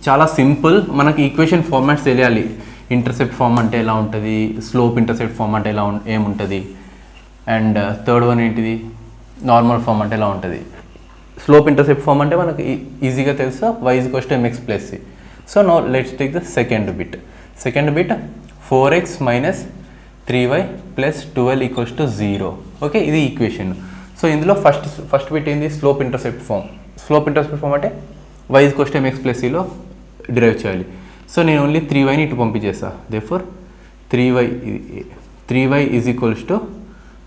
చాలా simple. మనకి equation formats తెలియాలి. Intercept form అంటే ఎలా ఉంటుంది, స్లోప్ ఇంటర్సెప్ట్ ఫార్మ్ అంటే ఏముంటుంది, అండ్ థర్డ్ వన్ ఏంటిది నార్మల్ ఫార్మ్ అంటే ఎలా ఉంటుంది. స్లోప్ ఇంటర్సెప్ట్ ఫార్మ్ అంటే మనకి ఈజీగా తెలుసు y is equals to mx plus c. So now let's take the second bit. 4x minus 3y plus 12 equals to 0. Okay, ఇది ఈక్వేషన్. సో ఇందులో ఫస్ట్ బిట్ ఏంది slope intercept form. Slope intercept form అంటే y = mx + cలో derive చేయాలి. So నేను only 3yని ఇటు పంపించేస్తా. Therefore 3y =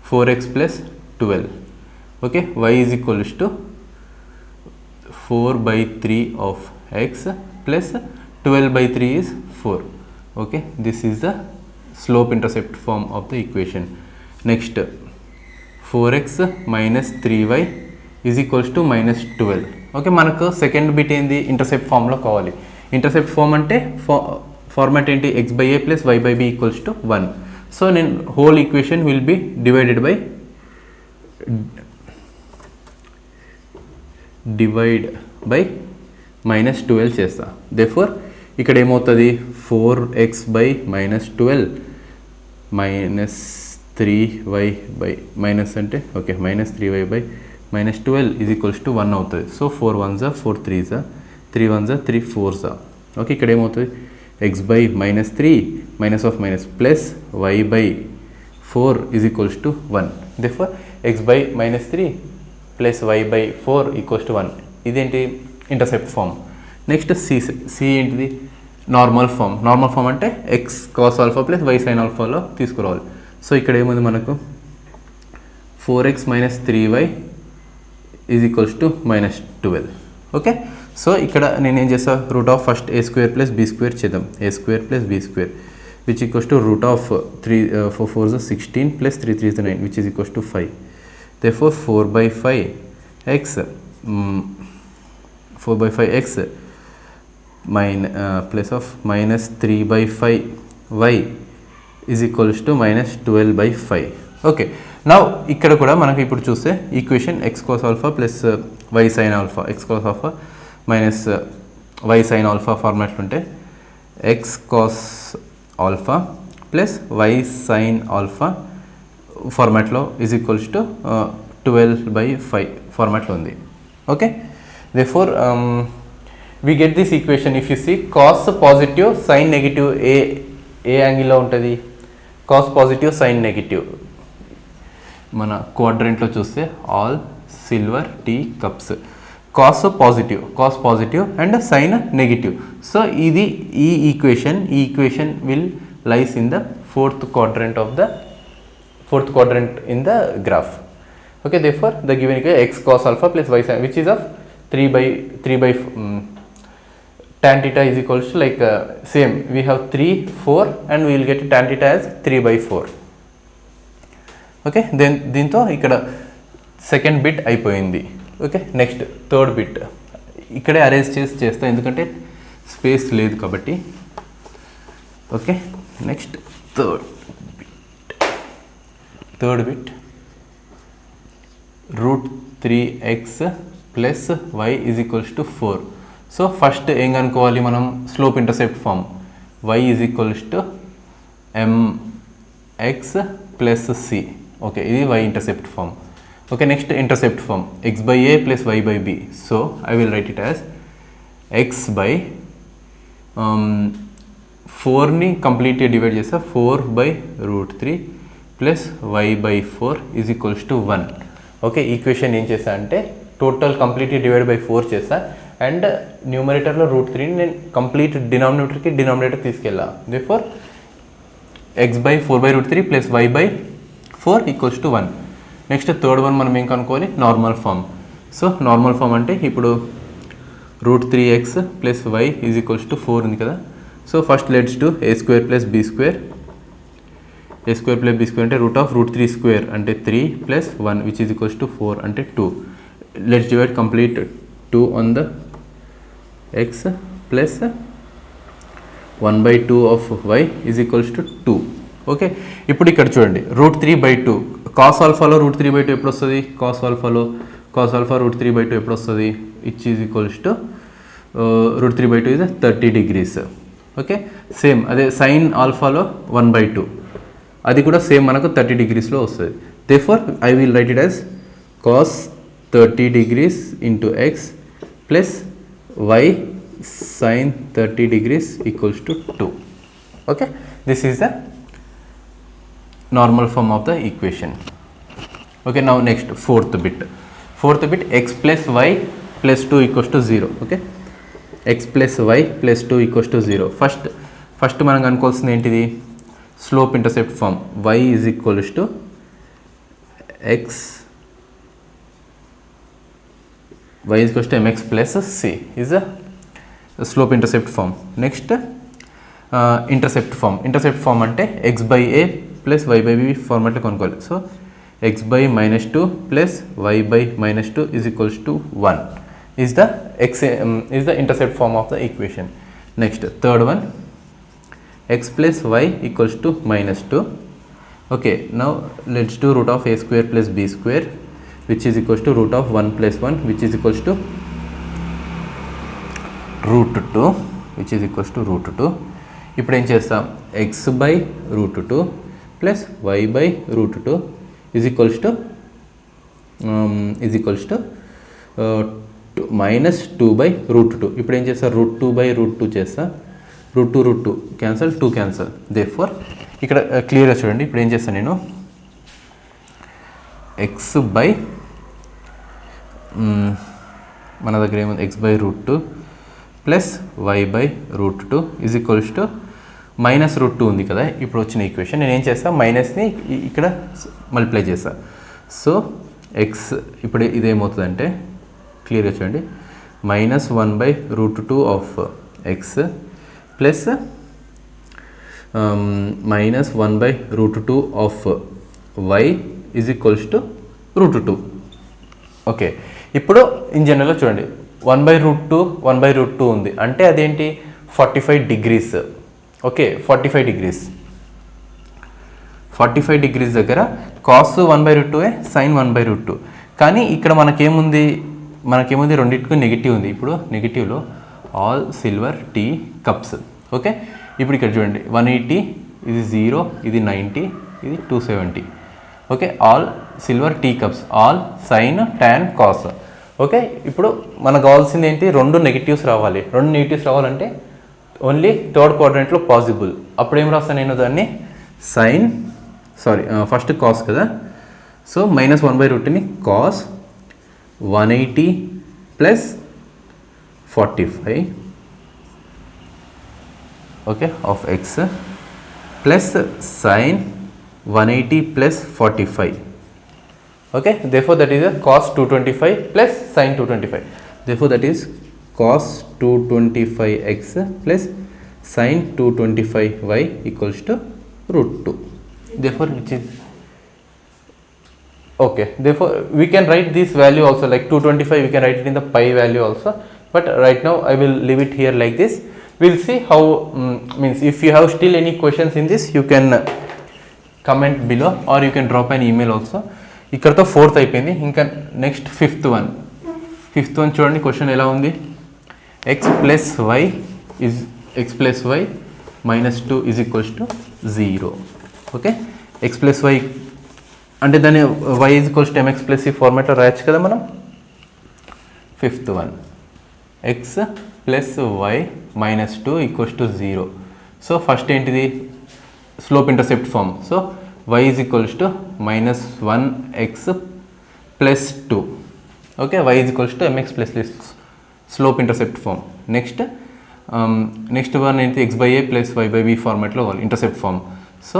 4x + 12. Okay, y = 4/3 of x plus 12/3 is 4. Okay, this is the slope intercept form of the equation. Next, 4x minus 3y is equals to minus 12. Okay, మనకు second bit ఏంది intercept ఫామ్లో కావాలి. Intercept form అంటే format ఏంటి x/a plus y/b equals to 1. So నేను whole equation will be divide by minus 12 చేస్తా. Therefore ఇక్కడ ఏమవుతుంది 4x by minus 12 minus 3y by minus అంటే okay minus 3y by minus 12 is equals to 1 అవుతుంది. So 4 1s 4 3s 3 1s 3 4s. Okay, ఇక్కడ ఏమవుతుంది x by minus 3 minus of minus plus y by 4 is equals to 1. Therefore x by minus 3 plus y by 4 equals to 1. ఇదేంటి intercept form. Next C ఏంటిది normal form. Normal form అంటే x cos alpha plus y sin alphaలో తీసుకురావాలి. So ఇక్కడ ఏముంది మనకు 4x minus 3y is equals to minus 12. Okay, so ఇక్కడ నేను ఏం చేస్తా root of first a² plus b² చేద్దాం. a² plus b² which equals to root of 4 4s 16 plus 3 3s 9 which is equals to 5. Therefore 4/5x 4/5x plus of minus 3/5y is equals to minus 12/5. Okay, now ఇక్కడ కూడా మనకి ఇప్పుడు చూస్తే equation x cos alpha plus y sin alpha, x cos alpha minus y sin alpha format ఉంటే x cos alpha plus y sin alpha ఫార్మాట్లో is equals to 12/5 ఫార్మాట్లో ఉంది. Okay, therefore we get this equation. If you see cos positive sin negative ఏ యాంగిల్లో ఉంటుంది cos positive sin negative మన క్వాడ్రంట్లో చూస్తే all silver tea cups cos positive and sin negative. So ఇది ఈ equation will lies in the fourth quadrant in the graph. Okay, therefore the given equation x cos alpha plus y sin which is of 3 by tan theta is equals to like same we have 3 4 and we will get tan theta as 3/4. Okay, then దీంతో ఇక్కడ second bit అయిపోయింది. Okay, next third bit ఇక్కడే arrange చేస్తా ఎందుకంటే space లేదు కాబట్టి. Okay, next third bit √3x plus y is equals to 4. So first ఏం కనుక్కోవాలి మనం slope intercept form y is equals to mx plus c. Okay, ఇది y intercept form. Okay, next intercept form x/a plus y/b. So I will write it as x by 4ని కంప్లీట్గా divide చేస్తా 4/√3 plus y/4 is equals to 1. Okay, equation ఏం చేస్తా అంటే total completely divide by 4 చేస్తా and న్యూమరేటర్లో √3ని నేను కంప్లీట్ డినామినేటర్ తీసుకెళ్ళా. Therefore x by 4/√3 plus y/4 equals to 1. Next third one మనం ఏం కనుక్కోవాలి normal form. So normal form అంటే ఇప్పుడు √3x plus y is equals to 4 ఉంది కదా. So first let's to a² plus b² a² plus b² అంటే root of √3² అంటే 3 plus 1 which is equals to 4 అంటే 2. Let's divide complete 2 on the x plus 1/2 of y is equals to 2. Okay, ఇప్పుడు ఇక్కడ చూడండి √3/2 cos ఆల్ఫాలో √3/2 ఎప్పుడు వస్తుంది cos alpha √3/2 ఎప్పుడు వస్తుంది ఇచ్ is equals to √3/2 is 30 degrees. Okay, same అదే సైన్ ఆల్ఫాలో 1/2 అది కూడా సేమ్ మనకు 30 degreesలో వస్తుంది. Therefore I will write it as cos 30 degrees into x plus y sin 30 degrees equals to 2. Okay, this is the normal form of the equation. Okay, now next fourth bit x plus y plus 2 equals to 0. Okay, x plus y plus 2 equals to 0. First మనం కనుక్కోవాల్సింది ఏంటిది? Slope intercept form y is equals to x, y is equals to mx plus c is a slope intercept form. Next intercept form అంటే x by a plus y by b ఫార్మాట్లో కొనుక్కోవాలి. So x by minus 2 plus y by minus 2 is equals to 1 is the intercept form of the equation. Next third one, x plus y equals to minus 2. Okay, now let's do root of a square plus b square which is equals to root of 1 plus 1 which is equals to root 2 which is equals to root 2. ఇప్పుడు ఏం చేస్తాం? x by root 2 plus y by root 2 is equals to minus 2 by root 2. ఇప్పుడు ఏం చేస్తా? root 2 by root 2 చేస్తా. root 2 cancel, 2 cancel. therefore ఇక్కడ క్లియర్గా చూడండి. ఇప్పుడు ఏం చేస్తాను నేను? x by మన దగ్గర ఏముంది? x by root 2 plus y by root 2 is equals to minus root 2 ఉంది కదా ఇప్పుడు వచ్చిన ఈక్వేషన్. నేను ఏం చేస్తాను? మైనస్ని ఇక్కడ మల్టిప్లై చేస్తా. సో ఎక్స్ ఇప్పుడు ఇదేమవుతుందంటే క్లియర్గా చూడండి, minus 1 by root 2 of x plus minus 1 by root 2 of y is equals to root 2. Okay, ఇప్పుడు ఇన్ జనరల్గా చూడండి 1 by root 2 1 by root 2 ఉంది అంటే అదేంటి? 45 degrees. ఓకే, 45 degrees దగ్గర cos 1 by root 2 sine 1 by root 2. కానీ ఇక్కడ మనకేముంది రెండింటికి నెగిటివ్ ఉంది. ఇప్పుడు నెగిటివ్లో all silver tea cups. Okay, ఇప్పుడు ఇక్కడ చూడండి 180, ఇది 0, ఇది 90, ఇది 270. Okay, all silver tea cups, all sine tan cos. Okay, ఇప్పుడు మనకు కావాల్సింది ఏంటి? రెండు నెగిటివ్స్ రావాలంటే ఓన్లీ థర్డ్ క్వాడ్రంట్లో పాసిబుల్. అప్పుడు ఏం రాస్తాను నేను? దాన్ని ఫస్ట్ కాస్ కదా. సో మైనస్ 1 by root ని cos 180 plus 45 okay of x plus sign 180 plus 45. Okay, therefore that is a cos 225 plus sin 225. Therefore that is cos 225x plus sin 225y equals to root 2. Therefore which is okay. Therefore we can write this value also like 225. We can write it in the pi value also. But right now I will leave it here like this. We'll see how means if you have still any questions in this, you can comment below or you can drop an email also. ఇక్కడతో fourth అయిపోయింది. ఇంకా next fifth one చూడండి. Question ఎలా ఉంది? X plus y minus 2 is equals to 0. Okay, x plus y అంటే దాన్ని y is equals to m x plus ఈ ఫార్మాట్లో రాయొచ్చు కదా మనం. Fifth one x plus y minus 2 equals to 0. So first ఏంటిది? Slope intercept form. So y is equals to minus 1x plus 2. Okay, y is equals to mx plus this slope intercept form. Next one is x by a plus y by b format lo intercept form. So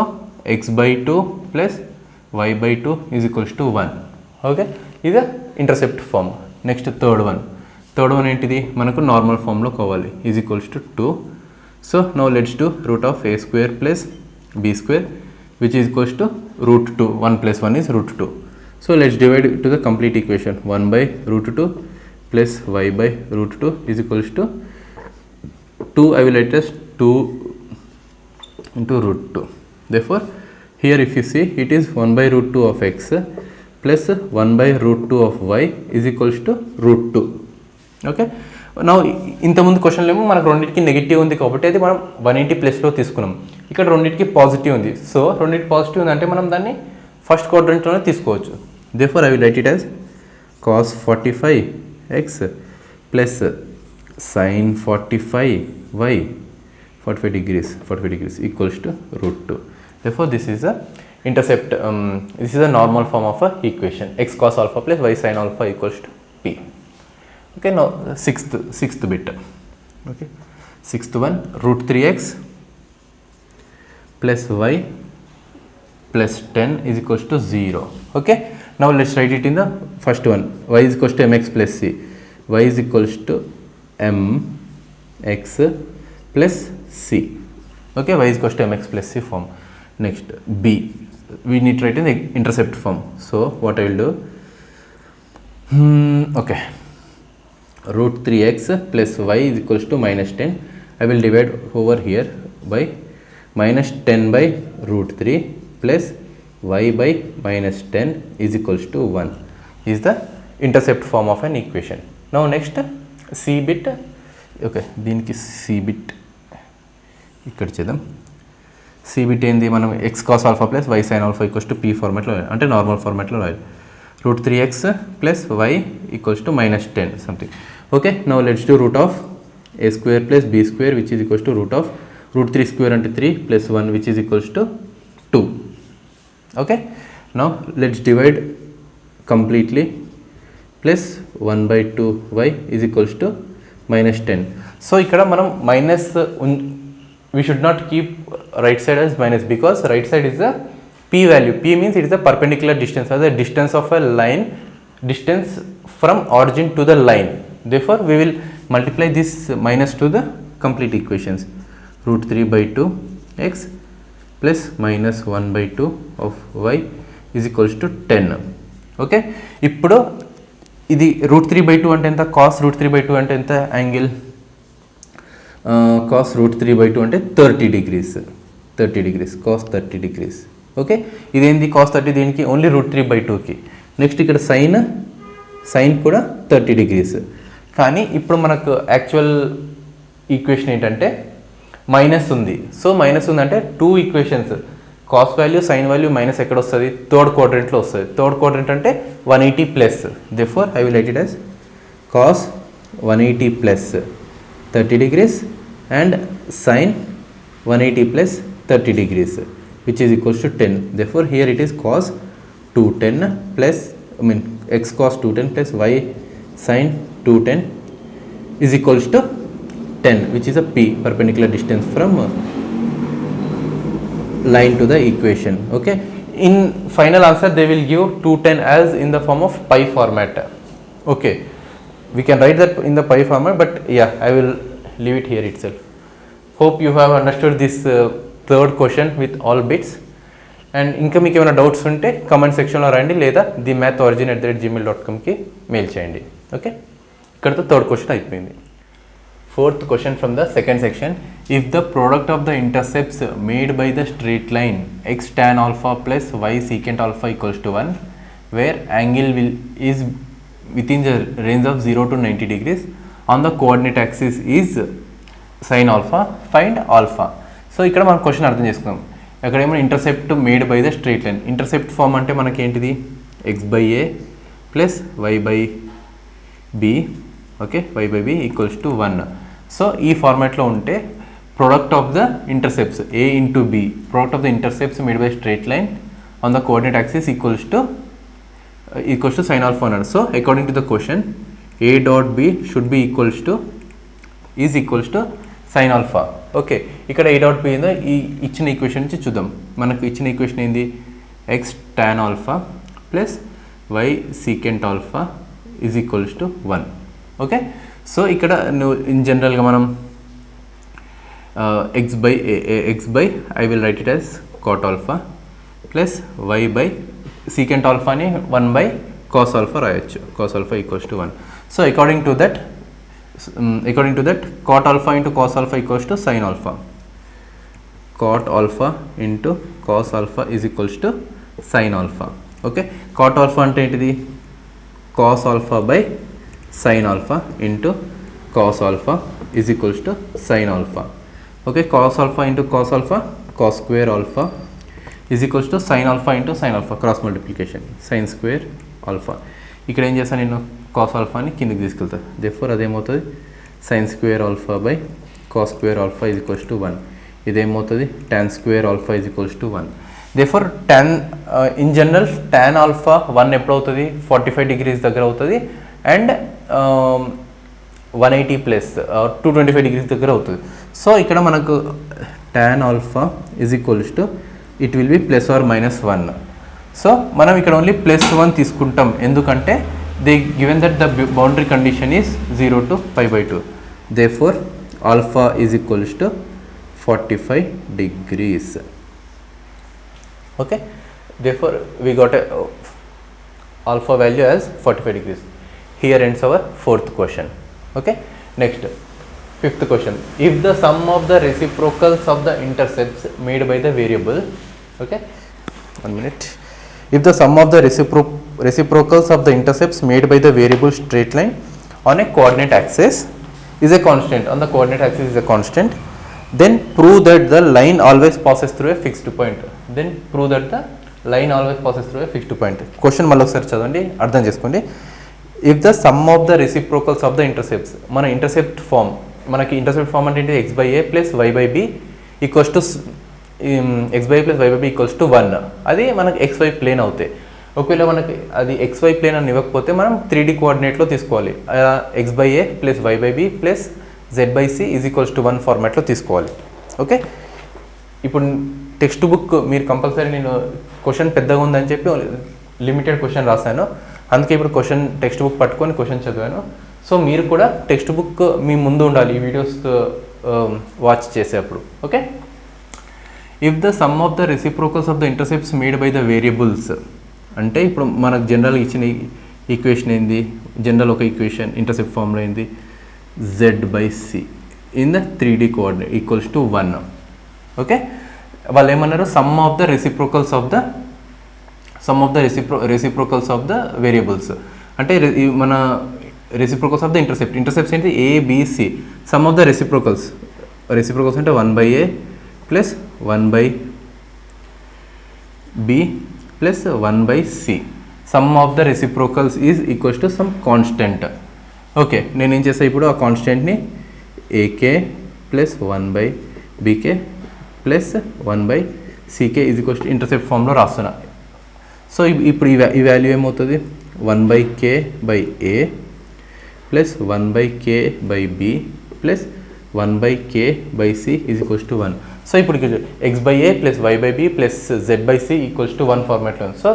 x by 2 plus y by 2 is equals to 1. Okay, is a intercept form. Next third one ఏంటిది? మనకు normal ఫామ్లో కావాలి. is equals to 2. So now let's do root of a square plus b square which is equals to root 2. 1 plus 1 is root 2. So let's divide it to the complete equation. 1 by root 2 plus y by root 2 is equals to 2. I will write as 2 into root 2. Therefore here if you see it is 1 by root 2 of x plus 1 by root 2 of y is equals to root 2. Okay, now ఇంతకుముందు క్వశ్చన్లో ఏమో మనకు రెండింటికి negative ఉంది కాబట్టి అది మనం 180 ప్లస్లో తీసుకున్నాం. ఇక్కడ రెండింటికి పాజిటివ్ ఉంది. సో రెండింటికి పాజిటివ్ ఉంది అంటే మనం దాన్ని ఫస్ట్ క్వాడ్రంట్లోనే తీసుకోవచ్చు. therefore I will write it as cos 45x plus sin 45y 45 degrees equals to root 2. therefore this is a intercept, this is a normal form of a equation, x cos alpha plus y sin alpha equals to p. Okay, now sixth bit. Okay, sixth one, root 3x plus y plus 10 is equals to 0. Okay, now let's write it in the first one. Y is equals to mx plus c. Y is equals to mx plus c. Okay, y is equals to mx plus c form. Next, b, we need to write in the intercept form. So what I will do, okay, root 3x plus y is equals to minus 10. I will divide over here by minus 10 by root 3 plus y by minus 10 is equals to 1 is the intercept form of an equation. Now next, c bit. Okay, దీనికి c bit ఇక్కడ చేద్దాం. c bit ఏంది, మనం x cos alpha plus y sin alpha equals to p ఫార్మాట్లో, అంటే normal ఫార్మాట్లో రాయాలి. root 3x plus y equals to minus 10 something. Okay, now let's do root of a square plus b square which is equals to root of root 3 square అంటే 3 plus 1 which is equals to 2. Okay, now let's divide completely, plus 1 by 2y is equals to minus 10. So ikkada manam minus, we should not keep right side as minus because right side is the p value. P means it is the perpendicular distance or the distance of a line, distance from origin to the line. Therefore we will multiply this minus to the complete equations. Root 3 by 2 x plus minus 1 by 2 of y is equals to 10. Okay, ఇప్పుడు ఇది root 3 by 2 అంటే ఎంత, cos root 3 by 2 అంటే ఎంత angle, cos root 3 by 2 అంటే 30 degrees, cos 30 degrees. Okay, ఇదేంది cos 30, దీనికి only root 3 by 2కి. నెక్స్ట్ ఇక్కడ సైన్ కూడా 30 degrees. కానీ ఇప్పుడు మనకు యాక్చువల్ ఈక్వేషన్ ఏంటంటే మైనస్ ఉంది. సో మైనస్ ఉందంటే two equations, cos value sign value minus ఎక్కడ వస్తుంది, థర్డ్ క్వాడ్రంట్లో వస్తుంది. థర్డ్ క్వాడ్రంట్ అంటే 180 plus. Therefore I will write it as cos 180 plus 30 degrees and sin 180 plus 30 degrees which is equals to 10. Therefore here it is cos 210 plus x cos 210 plus y sin 210 is equals to 10, which is a p, perpendicular distance from line to the equation. Okay, in final answer they will give 210 as in the form of pi format. Okay, we can write that in the pi format, but yeah, I will leave it here itself. Hope you have understood this third question with all bits. And ఇంకా మీకు ఏమైనా doubts ఉంటే comment సెక్షన్లో రండి, లేదా themathodorigin@gmail.comకి mail చేయండి. Okay, ఇక్కడతో third question అయిపోయింది. Fourth question from the second section. If the product of the intercepts made by the straight line x tan alpha plus y secant alpha equals to 1, where angle is within the range of 0 to 90 degrees on the coordinate axis is sin alpha, find alpha. So ఇక్కడ మనం question అర్థం చేసుకుందాం. అక్కడ ఏమో intercept made by the straight line. Intercept form అంటే మనకి ఏంటిది, x by a plus y by b. Okay, y by b equals to 1. So ఈ ఫార్మాట్లో ఉంటే product of the intercepts a into b, product of the intercepts made by straight line on the coordinate axis equals to sine alpha అన్నాడు. So according to the question a dot b should be equals to sine alpha. Okay, ఇక్కడ a dot b ఏందో ఈ ఇచ్చిన equation నుంచి చూద్దాం. మనకు ఇచ్చిన equation ఏంది, x tan alpha plus y secant alpha is equals to 1. Okay, so ఇక్కడ నువ్వు ఇన్ జనరల్గా మనం x by I will write it as cot alpha plus y by secant alpha ni 1 by cos alpha రాయొచ్చు. cos alpha equals to 1. So according to that cot alpha into cos alpha equals to sin alpha. Cot alpha into cos alpha is equals to sin alpha. Okay, cot alpha అంటే ఏంటిది, cos alpha by sin alpha into cos alpha is equals to sin alpha. Okay, cos alpha into cos alpha, cos square alpha is equals to sin alpha into sin alpha, cross multiplication, sin square alpha. ఇక్కడ ఏం చేస్తాను, నేను cos alpha ని కిందకి తీసుకెళ్తా. therefore అదేమవుతుంది, sin square alpha by cos square alpha is equals to 1. ఇదేమవుతుంది, tan square alpha is equals to 1. therefore tan in general tan alpha 1 ఎప్పుడు అవుతుంది 45 degrees దగ్గర అవుతుంది అండ్ 180 ప్లస్ 225 degrees దగ్గర అవుతుంది. సో ఇక్కడ మనకు tan alpha is equals to it will be plus or minus 1. So మనం ఇక్కడ ఓన్లీ +1 తీసుకుంటాం ఎందుకంటే they given that the boundary condition is 0 to pi by 2. Therefore alpha is equals to 45 degrees. Okay, therefore we got a alpha value as 45 degrees. Here ends our fourth question. Okay, next fifth question. If the sum of the reciprocals of the intercepts made by the variable, okay, 1 minute. If the sum of the reciprocals of the intercepts made by the variable straight line on a coordinate axis is a constant, on the coordinate axis is a constant, then prove that the line always passes through a fixed point. Then prove that the line always passes through a fixed point. Question మళ్ళీ ఒకసారి చదవండి, అర్థం చేసుకోండి. If the sum of the reciprocals of the intercepts, మన intercept form, మనకి intercept form అంటే ఏంటి, x by a plus y by b equals to x by a plus y by b equals to 1. అది మనకి xy plane అవుతాయి. ఒకవేళ మనకి అది xy ప్లేన్ అని ఇవ్వకపోతే మనం 3D కోఆర్డినేట్లో తీసుకోవాలి. x by a plus y by b plus z by c is equals to 1 ఫార్మాట్లో తీసుకోవాలి. ఓకే, ఇప్పుడు టెక్స్ట్ బుక్ మీరు కంపల్సరీ, నేను క్వశ్చన్ పెద్దగా ఉందని చెప్పి లిమిటెడ్ క్వశ్చన్ రాశాను, అందుకే ఇప్పుడు క్వశ్చన్ టెక్స్ట్ బుక్ పట్టుకొని క్వశ్చన్ చదివాను. సో మీరు కూడా టెక్స్ట్ బుక్ మీ ముందు ఉండాలి ఈ వీడియోస్ వాచ్ చేసేటప్పుడు. Okay, if the sum of the reciprocals of the intercepts made by the variables అంటే ఇప్పుడు మనకు జనరల్ ఇచ్చిన ఈక్వేషన్ ఏంది, జనరల్ ఒక ఈక్వేషన్ ఇంటర్సెప్ట్ ఫార్ములా ఏంది, z by c in the 3D coordinate equals to 1. Okay, వాళ్ళు ఏమన్నారు, some of the reciprocals of the reciprocals of the variables అంటే మన రెసిప్రోకల్స్ ఆఫ్ ద ఇంటర్సెప్ట్స్ ఏంటి, ABC, some of the reciprocals అంటే 1 by a plus 1 by b plus 1 by c. Some of the reciprocals is equals to some constant. Okay, నేను ఏం చేస్తాను ఇప్పుడు ఆ కాన్స్టెంట్ని AK plus 1 by BK plus 1 by CK is equals to intercept ఫామ్లో రాస్తున్నా. So ఇప్పుడు ఈ వాల్యూ ఏమవుతుంది, 1 by K by A plus 1 by K by B plus 1 by K by C is equals to 1. So ఇప్పుడు x by A plus y by B plus z by C equals to 1 ఫార్మాట్లో ఉంది. So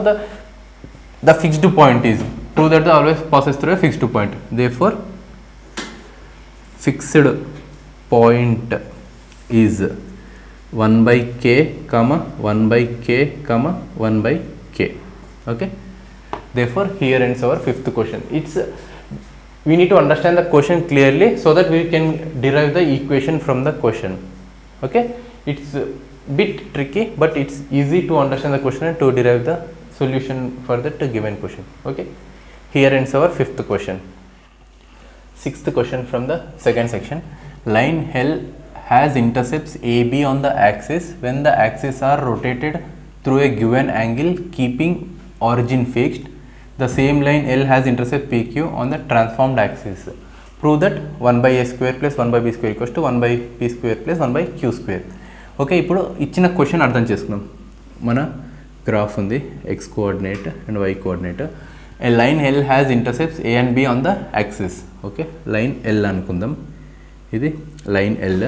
the fixed point is, prove that the always passes through a fixed point. Therefore fixed point is 1 by K comma 1 by K comma 1 by K. Okay, therefore here ends our fifth question. We need to understand the question clearly so that we can derive the equation from the question. Okay, it's a bit tricky but it's easy to understand the question and to derive the solution for that given question. Okay, here ends our fifth question. Sixth question from the second section. Line L has intercepts AB on the axis when the axes are rotated through a given angle keeping origin fixed. The same line L has intercept PQ on the transformed axis. Prove that 1 by a square plus 1 by b square equals to 1 by p square plus 1 by q square. Okay, ఇప్పుడు ఇచ్చిన question అర్థం చేసుకున్నాం. మన graph ఉంది, x coordinate and y coordinate. A line L has intercepts A and B on the axis. Okay, line L అనుకుందాం, ఇది line L,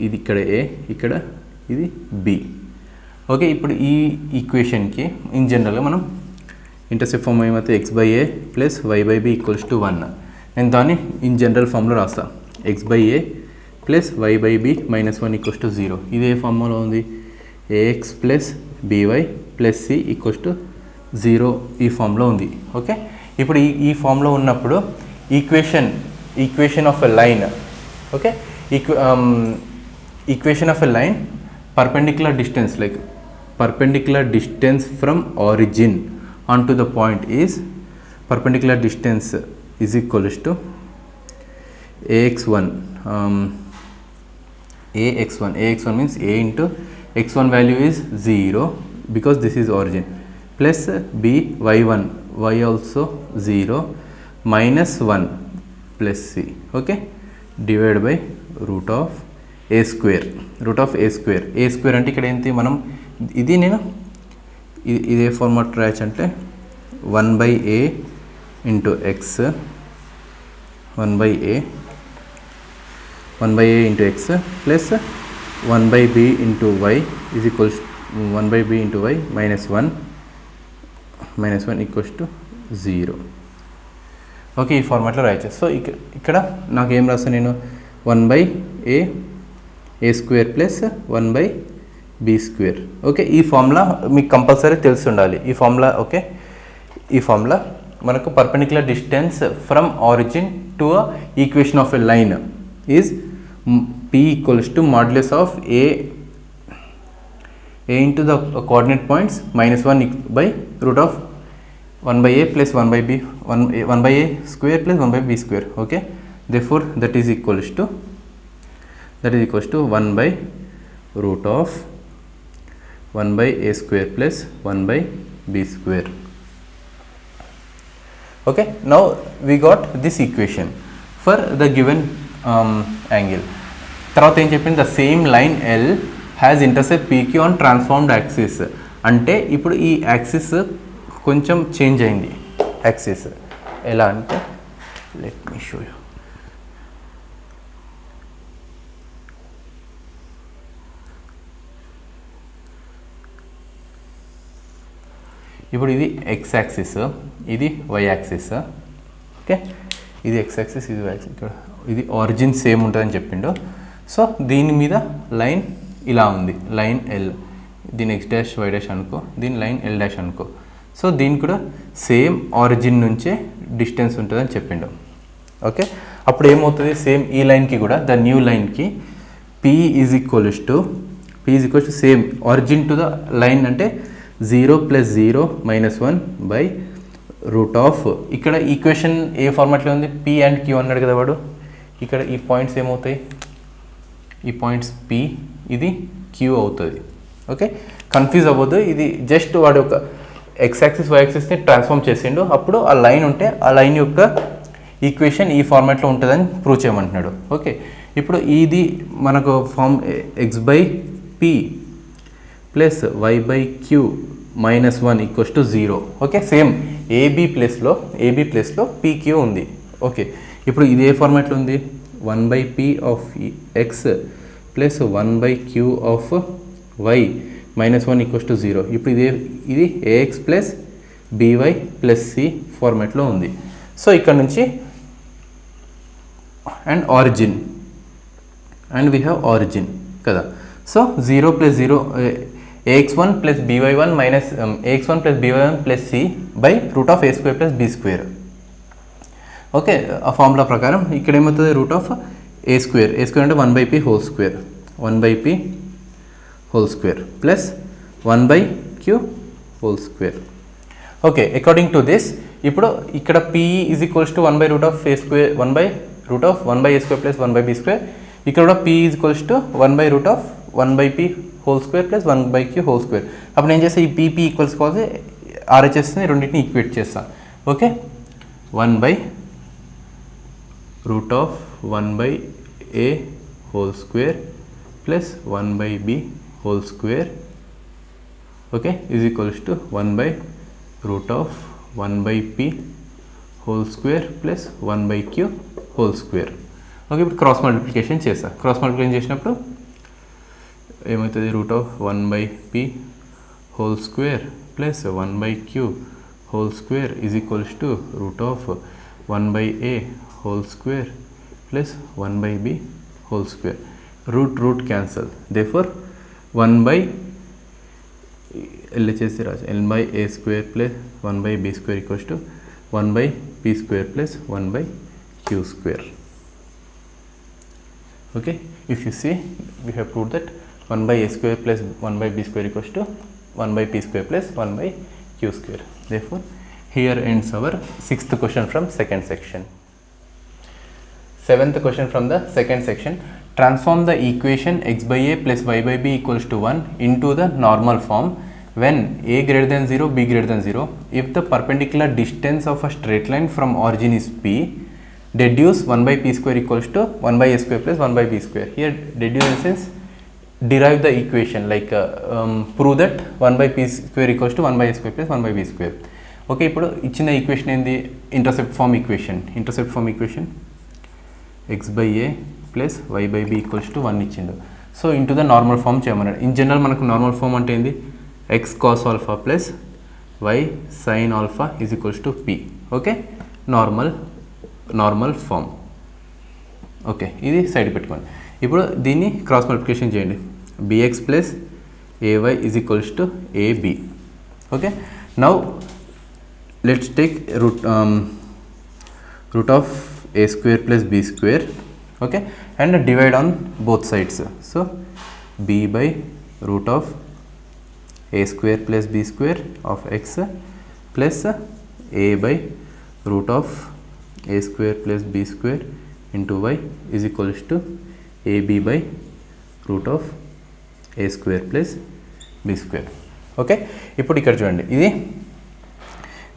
ఇది ఇక్కడ A, ఇక్కడ ఇది B. ఓకే, ఇప్పుడు ఈ ఈక్వేషన్కి ఇన్ జనరల్గా మనం ఇంటర్సెప్ట్ ఫామ్ ఏమైతే x by a plus y by b equals to 1. నేను దాన్ని ఇన్ జనరల్ ఫామ్లో రాస్తా, x by a plus y by b minus 1 equals to 0. ఇది ఏ ఫార్ములా ఉంది, ax plus by plus c equals to 0 ఈ ఫామ్లో ఉంది. ఓకే, ఇప్పుడు ఈ ఫామ్లో ఉన్నప్పుడు equation of a line, okay, equation of a line perpendicular distance from origin onto the point is perpendicular distance is equals to ax1 means a into x1 value is 0 because this is origin plus b y1 y also 0 minus 1 plus c. Okay, divided by root of a square అంటే ఇక్కడ ఏంటి, మనం ఇది నేను ఇదే format రాయచ్చు అంటే 1/a into x 1/a into x plus 1/b into y is equals 1/b into y minus 1 equals to 0. Okay, ఈ ఫార్మాట్లో రాయచ్చు. సో ఇక్కడ నాకు ఏం రాస్తాను నేను 1/a square plus 1/b square. Okay, ఈ ఫార్ములా మీకు కంపల్సరీ తెలిసి ఉండాలి. ఈ ఫార్ములా ఓకే, ఈ ఫార్ములా మనకు perpendicular distance from origin to a equation of a line is p equals to modulus of a into the coordinate points -1 by root of 1/a plus 1/b 1/a square plus 1/b square. Okay, therefore that is equals to 1 by root of 1/a square plus 1/b square. Okay, now we got this equation for the given angle. తర్వాత ఏం చెప్పింది, the same line L has intercept PQ on transformed axis. అంటే ఇప్పుడు ఈ axis కొంచెం change అయింది. Axis ఎలా అంటే లెట్ మీ షో యూ. ఇప్పుడు ఇది ఎక్స్ యాక్సిస్, ఇది వై యాక్సిస్. ఓకే, ఇది ఎక్స్ యాక్సిస్, ఇది వై యాక్సిస్. ఇక్కడ ఇది ఆరిజిన్ సేమ్ ఉంటుందని చెప్పిండు. సో దీని మీద లైన్ ఇలా ఉంది, లైన్ ఎల్. దీని ఎక్స్ డాష్ వై డాష్ అనుకో, దీని లైన్ ఎల్ డాష్ అనుకో. సో దీనికి కూడా సేమ్ ఆరిజిన్ నుంచే డిస్టెన్స్ ఉంటుందని చెప్పిండు. ఓకే, అప్పుడు ఏమవుతుంది, సేమ్ ఈ లైన్కి కూడా ద న్యూ లైన్కి p is equals to same origin to the line అంటే 0 + 0 - 1 బై రూట్ ఆఫ్. ఇక్కడ ఈక్వేషన్ ఏ ఫార్మాట్లో ఉంది, p అండ్ q అన్నాడు కదా వాడు. ఇక్కడ ఈ పాయింట్స్ ఏమవుతాయి, ఈ పాయింట్స్ p, ఇది q అవుతుంది. ఓకే, కన్ఫ్యూజ్ అవ్వద్దు. ఇది జస్ట్ వాడు ఒక ఎక్స్ యాక్సిస్ వై యాక్సిస్ని ట్రాన్స్ఫార్మ్ చేసిండు. అప్పుడు ఆ లైన్ ఉంటే ఆ లైన్ యొక్క ఈక్వేషన్ ఈ ఫార్మాట్లో ఉంటుందని ప్రూవ్ చేయమంటున్నాడు. ఓకే, ఇప్పుడు ఇది మనకు form x/p plus y/q -1 equals to 0. Okay, same a b ప్లేస్లో pq ఉంది. ఓకే, ఇప్పుడు ఇది ఏ ఫార్మాట్లో ఉంది, 1/p of x plus 1/q of y -1 equals to 0. ఇప్పుడు ఇది ax plus by plus c ఫార్మాట్లో ఉంది. సో ఇక్కడ నుంచి and origin, and we have origin కదా. So 0 + 0 ax1 plus by1 minus ax1 plus by1 plus c by root of a square plus b square. Okay, ఆ formula ప్రకారం ఇక్కడ ఏమవుతుంది, root of a square అంటే 1/p whole square, 1/p whole square plus 1/q whole square. Okay, according to this ఇప్పుడు ఇక్కడ p is equals to 1/√a square 1/√1/a square plus 1/b square. ఇక్కడ కూడా p is equals to 1/√1/p whole square plus 1/q whole square. అప్పుడు నేను చేస్తే ఈ p equals కావాలి RHSని రెండింటిని ఈక్వేట్ చేస్తాను. Okay, 1/√1/a whole square plus 1/b whole square. Okay, is equals to 1/√1/p whole square plus 1/q whole square. Okay, ఇప్పుడు cross multiplication చేస్తాను. Cross multiplication చేసినప్పుడు ఏమవుతుంది, √1/p whole square plus 1/q whole square is equals to √1/a whole square plus 1/b whole square. Route cancel, therefore 1/LHS Raju n/a square plus 1/b square equals to 1/p square plus 1/q square. Okay, if you see, we have proved that 1/a square plus 1/b square equals to 1/p square plus 1/q square. Therefore, here ends our 6th question from second section. 7th question from the second section. Transform the equation x/a plus y/b equals to 1 into the normal form when a greater than 0, b greater than 0. If the perpendicular distance of a straight line from origin is p, deduce 1/p square equals to 1/a square plus 1/b square. Here deduce in the sense derive the equation like prove that 1 by p square equals to 1 by a square plus 1 by b square. Okay, ఇప్పుడు ఇచ్చిన equation ఏంది? Intercept form equation x by a plus y by b equals to 1 ఇచ్చిండు. So into the normal form చేయమన్నాడు. In general మనకు normal form అంటే ఏంది? x cos alpha plus y sin alpha is equals to p. Okay, normal form. Okay, ఇది side పెట్టుకోండి. ఇప్పుడు దీన్ని cross multiplication చేయండి. bx plus ay is equals to ab. Okay, now let's take root of a square plus b square, okay, and divide on both sides. So b by root of a square plus b square of x plus a by root of a square plus b square into y is equals to ab by root of a square plus b square. Okay, ఇప్పుడు ఇక్కడ చూడండి, ఇది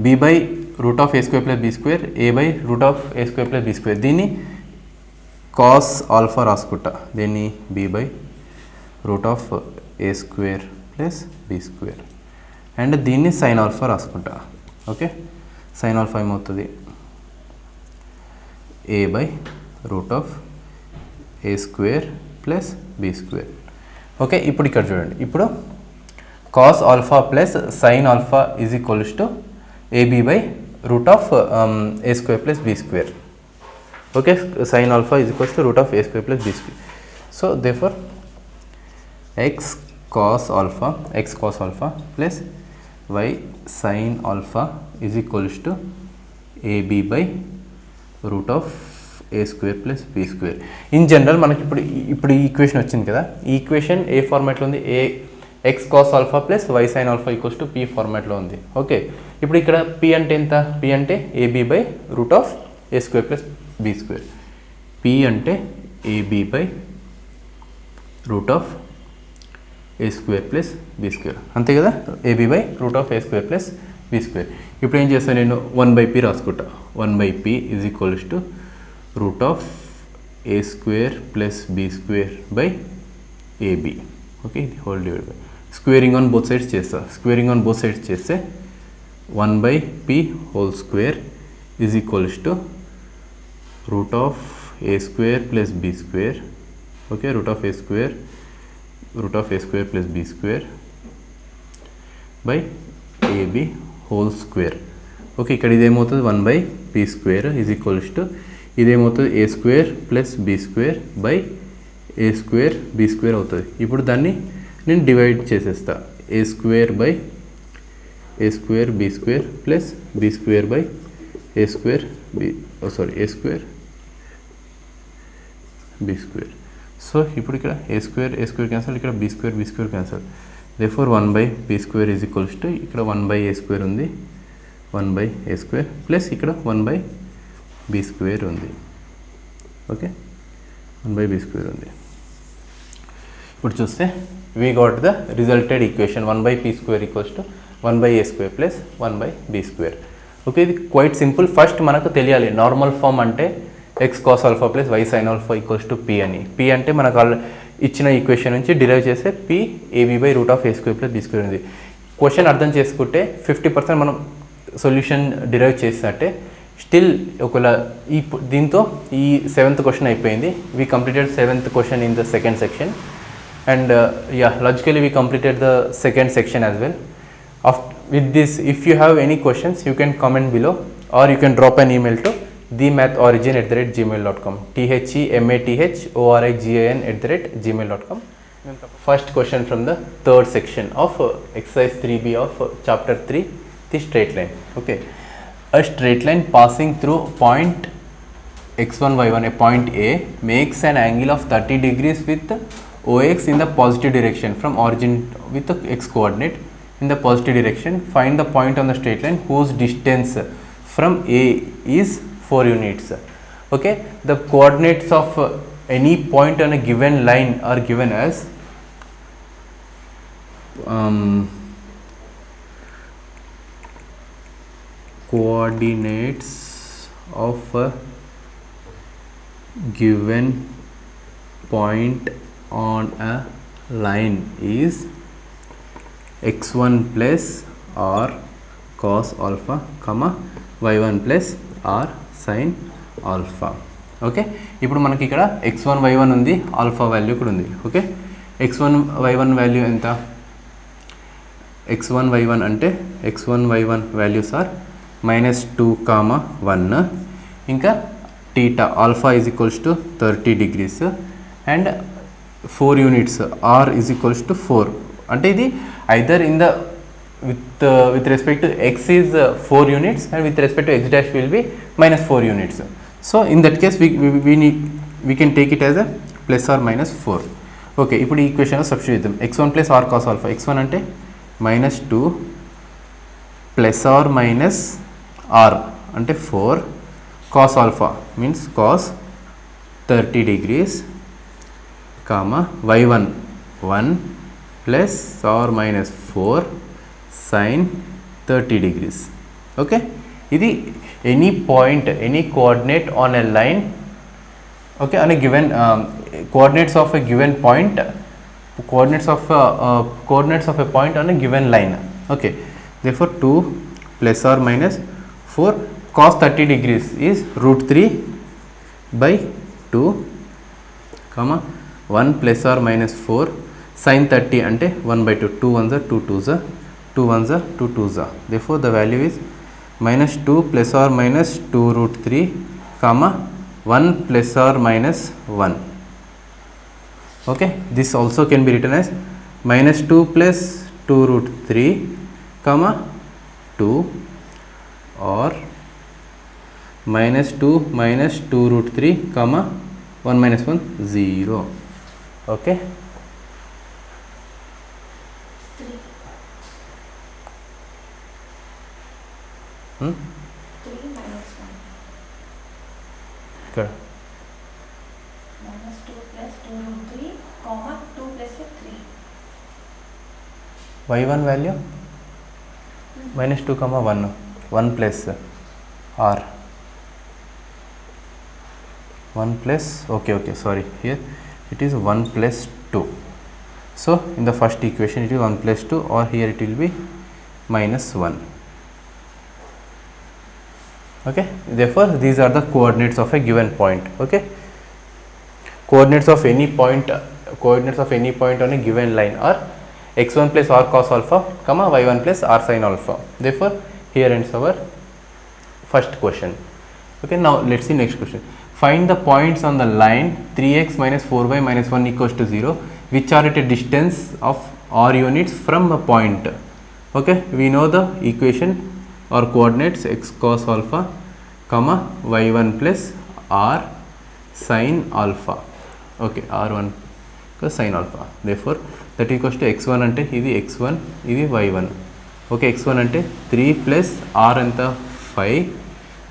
b by root of a square plus b square, a by root of a square plus b square. దీన్ని cos alpha రాసుకుంటా, దీన్ని b by root of a square plus b square, and దీన్ని sin alpha రాసుకుంటా. Okay, sin alpha ఏమవుతుంది? a by root of a square plus b square. Okay, ఇప్పుడు ఇక్కడ చూడండి, ఇప్పుడు cos alpha plus sin alpha is equals to ab by root of a square plus b square. Okay, sin alpha is equals to root of a square plus b square. So therefore x cos alpha plus y sin alpha is equals to ab by root of a square plus b square. In general మనకి ఇప్పుడు ఈ equation వచ్చింది కదా, ఈ equation ఏ ఫార్మాట్లో ఉంది? x cos alpha plus y sin alpha equals to p ఫార్మాట్లో ఉంది. ఓకే, ఇప్పుడు ఇక్కడ p అంటే ఎంత? p అంటే ab by root of a square plus b square. p అంటే ab by root of a square plus b square, అంతే కదా? ab by root of a square plus b square. ఇప్పుడు ఏం చేస్తాను నేను? 1 by p రాసుకుంటా. 1 by p is equals to root of a square plus b square by ab. Okay, ఇది whole divide by squaring on both sides చేస్తా. Squaring on both sides చేస్తే 1 by p whole square is equals to root of a square plus b square. Okay, root of a square plus b square by ab whole square. Okay, ఇక్కడ ఇదేమవుతుంది? 1 by p square is equals to ఇదేమవుతుంది? a square plus b square by a square b square అవుతుంది. ఇప్పుడు దాన్ని నేను divide చేసేస్తా. a square by a square b square plus b square by a square a square b square. So ఇప్పుడు ఇక్కడ a square cancel, ఇక్కడ b square cancel. therefore 1 by b square is equals to ఇక్కడ 1 by a square ఉంది, 1 by a square plus ఇక్కడ 1 by b square ఉంది. Okay, 1 by b square ఉంది. ఇప్పుడు చూస్తే we got the resulted equation 1 by p square equals to 1 by a square plus 1 by b square. Okay, ఇది quite simple. First మనకు తెలియాలి normal form అంటే x cos alpha plus y sin alpha equals to p అని. p అంటే మనకు ఇచ్చిన equation నుంచి derive చేస్తే p ab by root of a square plus b square ఉంది. క్వశ్చన్ అర్థం చేసుకుంటే 50% మనం సొల్యూషన్ డిరైవ్ చేసినట్టే. స్టిల్ ఒకవేళ దీంతో ఈ 7th క్వశ్చన్ అయిపోయింది. We completed 7th question in the second section. And logically we completed the second section as well. With this, if you have any questions, you can comment below, or you can drop an email to themathorigin@gmail.com, themathorigin@gmail.com. First question from the third section of exercise 3b of chapter 3, the straight line. Okay, a straight line passing through point x1 y1, a point A, makes an angle of 30 degrees with OX in the positive direction from origin with the x coordinate in the positive direction. Find the point on the straight line whose distance from A is 4 units. Okay, the coordinates of any point on a given line are given as coordinates of a given point on a line is x1 plus r cos alpha comma y1 plus r sin alpha. Okay, ఇప్పుడు మనకి ఇక్కడ x1 y1 ఉంది, alpha value కూడా ఉంది. Okay, x1 y1 value ఎంత? x1 y1 అంటే x1 y1 values are -2, 1. ఇంకా theta alpha is equals to 30 degrees and 4 units r is equals to 4. అంటే ఇది either in the with respect to x is 4 units and with respect to x dash will be -4 units. So in that case we can take it as a plus or -4. Okay, ఇప్పుడు ఈ ఈక్వేషన్లో substitute చేద్దాం. x1 plus r cos alpha, x1 అంటే -2 plus or minus r అంటే 4 cos alpha means cos 30 degrees comma y1 1 plus or minus 4 sin 30 degrees. Okay, ఇది any point, any coordinate on a line, okay, on a given coordinates of a given point, coordinates of a point on a given line. Okay, therefore 2 plus or minus 4 cos 30 degrees is √3 by 2 comma 1 plus or minus 4 sin 30 అంటే 1/2, 2 1s are 2 2s are 2 1s are 2 2s are. Therefore the value is -2 plus or minus 2√3 comma 1 plus or minus 1. Okay, this also can be written as -2 plus 2√3 comma 2 or -2 minus 2√3 comma 1 minus 1 0. Okay, 3 minus 1. Good. -2 plus 2√3 comma 2 plus 3. y1 value -2 comma 1 1 plus r 1 plus okay sorry, here it is 1 plus 2. So in the first equation it is 1 plus 2 or here it will be -1. Okay, therefore these are the coordinates of a given point. Okay, coordinates of any point on a given line are x1 plus r cos alpha comma y1 plus r sin alpha. Therefore here ends our first question. Okay, now let's see next question. Find the points on the line 3x minus 4y minus 1 equals to 0 which are at a distance of r units from a point. Okay, we know the equation or coordinates x cos alpha comma y1 plus r sin alpha. Okay, r1 plus sin alpha. Therefore that equals to x1 ante idi x1 idi y1. Okay, x1 ante 3 plus r anta 5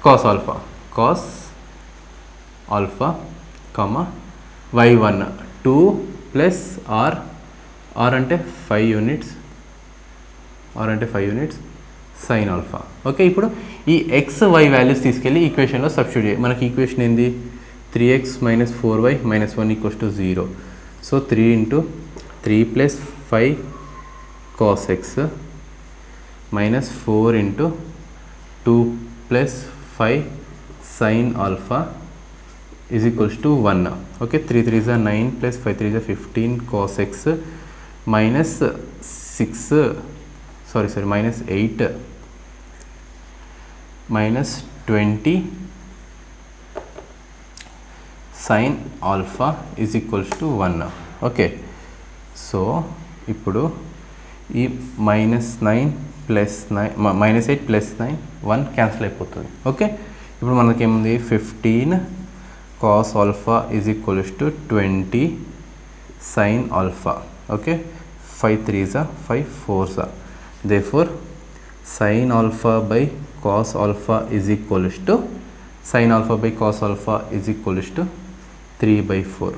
cos alpha comma y1 2 plus r ante 5 units sin alpha. Okay, ఇప్పుడు ఈ X why values తీసుకెళ్ళి ఈక్వేషన్లో substitute చేయాలి. మనకి equation ఏంది? 3x minus 4y minus 1 equals to 0. So 3 into 3 plus 5 cos x minus 4 into 2 plus 5 sin alpha is equals to 1. Okay, 3 3s are 9 plus 5 3s are 15 cos x minus 8 minus 20 sin alpha is equals to 1. Okay, so ఇప్పుడు ఈ -9 plus 9 -8 plus 9 1 cancel అయిపోతుంది. Okay, ఇప్పుడు మనకేముంది 15 cos alpha is equals to 20 sin alpha. Okay, 5 3s are 5 4s are. Therefore sin alpha by cos alpha is equals to 3/4.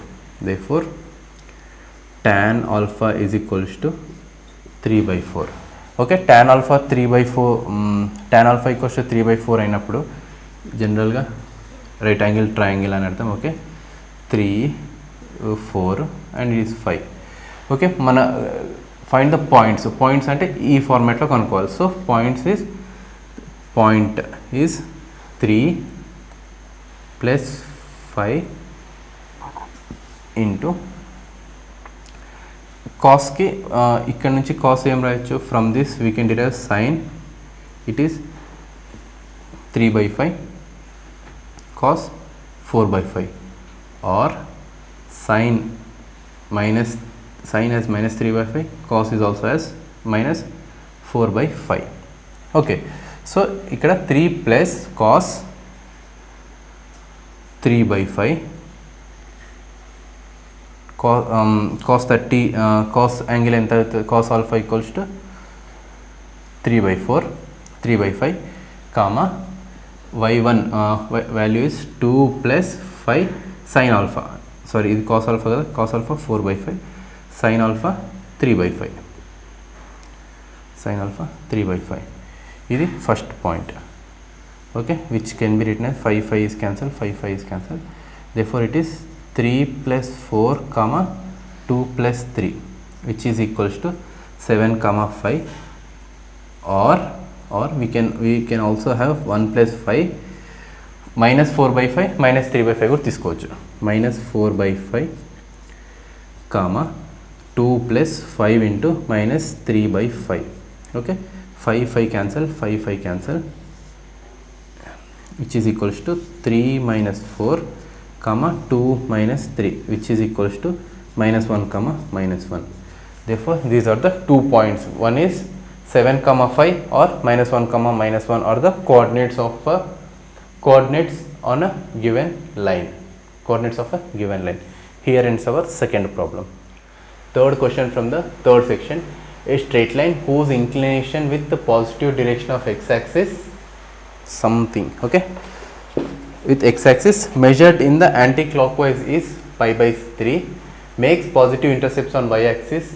Therefore tan alpha is equals to 3/4. Okay, tan alpha 3/4 tan alpha equals to 3/4 అయినప్పుడు జనరల్గా right angle triangle అని అర్థం. Okay, 3 4 and it is 5. Okay, మన find the points అంటే ఈ ఫార్మాట్లో కనుక్కోవాలి. So point is 3 + 5 into కాస్కి ఇక్కడ నుంచి కాస్ ఏం రాయొచ్చు, from this we can derive sine, it is 3/5 cos 4/5 or sine as minus 3/5, cos is also as minus 4/5. Okay, so ఇక్కడ 3 ప్లస్ cos 3/5 cos 30 cos యాంగిల్ ఎంత అవుతుంది, cos alpha equals to 3/5 comma y1 value is 2 + 5 sin alpha, sorry ఇది cos alpha కదా, cos alpha 4/5 sin alpha 3/5 ఇది first point. Okay, which can be written as 5 is cancelled, 5 is cancelled, therefore it is 3 + 4 comma 2 + 3 which is equals to 7, 5 or we can also have 1 + 5 minus 4/5 minus 3/5 కూడా తీసుకోవచ్చు, minus 4/5 comma 2 + 5 into minus 3/5. okay, 5 cancel, 5 cancel, which is equals to 3 - 4 comma 2 - 3 which is equals to -1 comma -1. Therefore these are the 2 points. One is 7 comma 5 or -1 comma -1 are the coordinates on a given line, coordinates of a given line. Here ends our second problem. Third question from the third section. A straight line whose inclination with the positive direction of x-axis something, okay, with x-axis measured in the anti-clockwise is pi/3 makes positive intercepts on y-axis.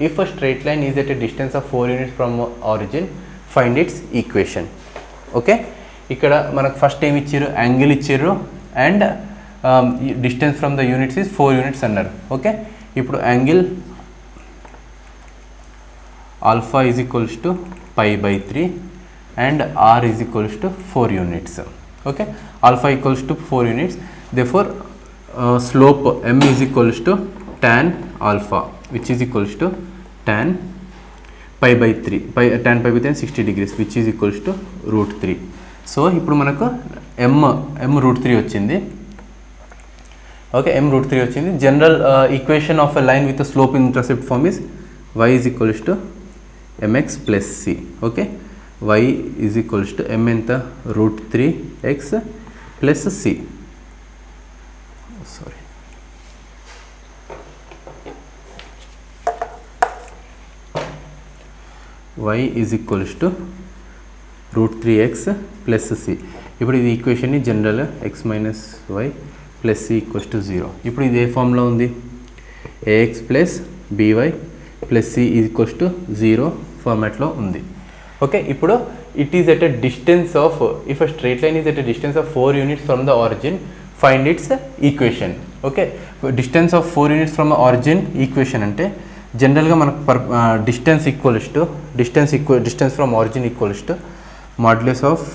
If a straight line is at a distance of 4 units from origin, find its equation. okay, ఇక్కడ మనకు first ఏమి ఇచ్చారు, angle ఇచ్చారు and distance from the units is 4 units అన్నారు. Okay, ఇప్పుడు angle alpha is equals to pi/3 and r is equals to 4 units. okay, alpha equals to 4 units, therefore slope m is equals to tan alpha which is equals to tan pi/3 tan pi/3 60 degrees which is equals to √3. సో ఇప్పుడు మనకు m √3 వచ్చింది. ఓకే, m √3 వచ్చింది. General equation of a line with slope intercept form is y is equals to mx plus c. Okay, y is equals to m ఎంత √3x plus c. sorry, y is equals to √3x plus c. ఇప్పుడు ఇది equation general x minus y plus c equals to 0. ఇప్పుడు ఇది ఏ ఫామ్లో ఉంది, ax plus by plus c is equals to 0 ఫార్మాట్లో ఉంది. Okay, ఇప్పుడు it is at a distance of, if a straight line is at a distance of 4 units from the origin, find its equation. Okay, distance of 4 units from the origin equation అంటే జనరల్గా మనకు distance from origin equals to modulus of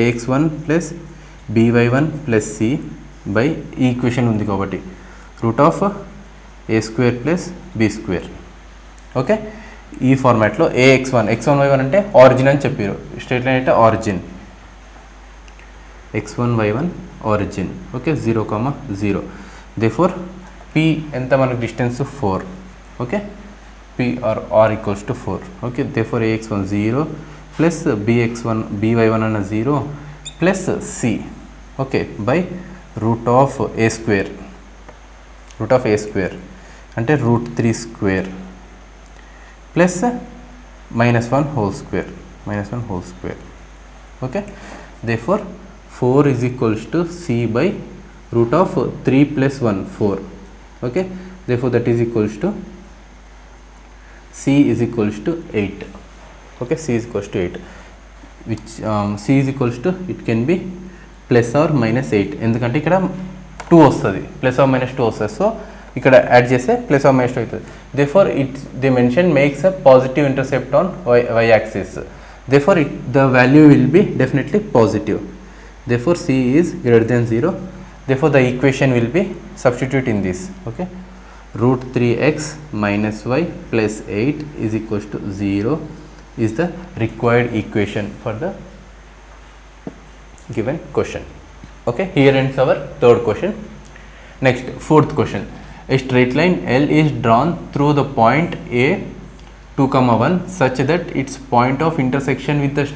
ax1 plus by1 plus c by ఈ equation ఉంది కాబట్టి √a² plus b². Okay, ఈ ఫార్మాట్లో ax1 y1 అంటే origin అని చెప్పారు, స్ట్రైట్ లైన్ అంటే origin, x1 y1 origin. Okay, 0, 0. Therefore p ఎంత మనకు distance 4. Okay, p or r equals to 4. Okay, therefore ax1 0 plus by1 అన్న 0 plus c. Okay, by √a² అంటే √3² plus -1 whole square. Okay, therefore 4 is equals to c by √3 plus 1 4. okay, therefore that is equals to c is equals to 8. okay, c is equals to 8, which c is equals to, it can be plus or minus 8 ఎందుకంటే ఇక్కడ 2 వస్తుంది, plus are minus 2 వస్తుంది. So ఇక్కడ add చేస్తే plus are minus 2 అవుతుంది. therefore it they mention makes a positive intercept on y axis. therefore the value will be definitely positive. therefore c is greater than 0. therefore the equation will be substitute in this. okay, root 3x minus y plus 8 is equals to 0 is the required equation for the given question. okay, here ends our third question. next, fourth question. A straight line L is drawn through the point A 2, 1 such that its point of intersection with the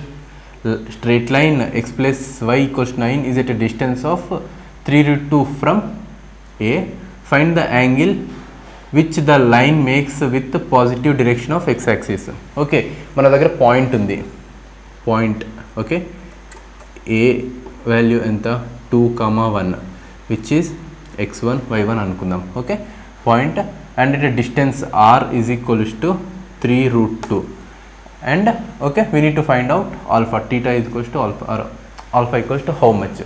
straight line x plus y equals 9 is at a distance of 3 root 2 from A. Find the angle which the line makes with the positive direction of x axis. okay, మన దగ్గర point ఉంది, point okay, A value ఎంత 2, 1 which is x1 y1 అనుకుందాం. Okay, point and it distance r is equals to 3 root 2 and okay, we need to find out alpha, theta is equals to alpha or alpha equals to how much.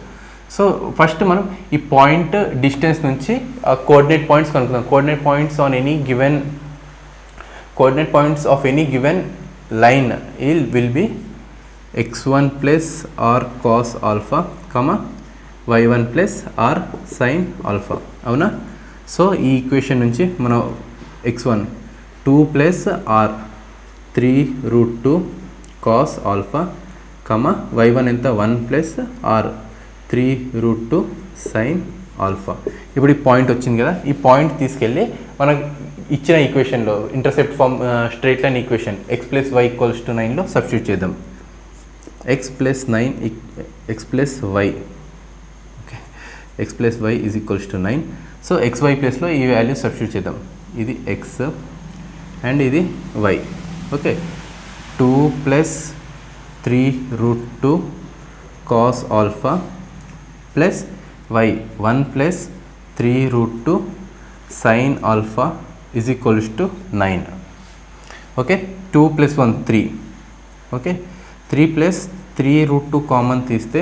So first మనం ఈ point distance నుంచి coordinate points కనుక్కుందాం. Coordinate points on any given coordinate points of any given line will be x1 plus r cos alpha y1 plus r sin alpha. అవునా? So ఈ equation నుంచి మనం x1 2 plus r 3 root 2 cos alpha y1 ఎంత 1 plus r 3 root 2 sin alpha. ఇప్పుడు ఈ point వచ్చింది కదా, ఈ పాయింట్ తీసుకెళ్ళి మనకు ఇచ్చిన ఈక్వేషన్లో intercept form straight line equation x plus y equals to 9లో సబ్స్టిట్యూట్ చేద్దాం. x plus 9 x plus y okay, x plus y is equals to 9. So xy ప్లస్లో ఈ వాల్యూ సబ్స్టిట్యూట్ చేద్దాం. ఇది x అండ్ ఇది y. Okay, 2 plus 3 root 2 cos alpha plus y 1 plus 3 root 2 sin alpha is equals to 9. Okay, 2 plus 1 3. Okay, 3 plus 3 root 2 common తీస్తే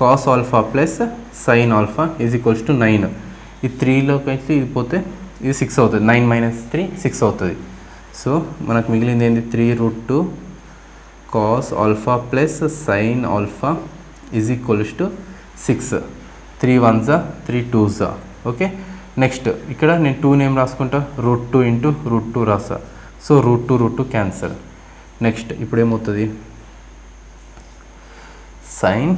cos alpha plus sin alpha is equals to 9. ఈ 3లోకి అయితే ఇది పోతే ఇది 6 అవుతుంది. 9 minus 3 6 అవుతుంది. So మనకు మిగిలింది ఏంటి 3 root 2 cos alpha plus sin alpha is equals to 6. 3 1s 3 2s. Okay, next ఇక్కడ నేను 2 నేమ్ రాసుకుంటా, రూట్ 2 ఇంటూ రూట్ 2 రాసా. So root 2 cancel. నెక్స్ట్ ఇప్పుడు ఏమవుతుంది, sine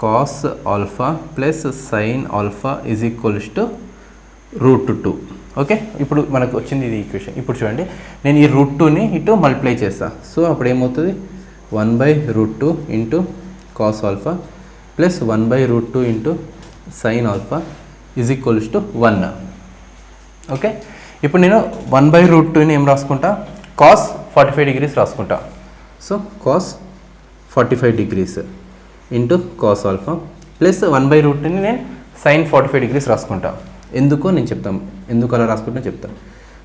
cos alpha plus sign alpha is equals to root 2. Okay, ఇప్పుడు మనకు వచ్చింది ఇది ఈక్వేషన్. ఇప్పుడు చూడండి, నేను ఈ రూట్ 2ని ఇటు మల్టిప్లై చేస్తా. సో అప్పుడు ఏమవుతుంది 1/√2 into cos alpha plus 1/√2 into sine alpha is equals to 1. Okay, ఇప్పుడు నేను 1/√2ని ఏం రాసుకుంటా, కాస్ 45 degrees రాసుకుంటా. So cos 45 degrees into cos alpha plus 1/√2ని నేను సైన్ 45 degrees రాసుకుంటా. ఎందుకో నేను చెప్తాను, ఎందుకు అలా రాసుకుంటా చెప్తాను.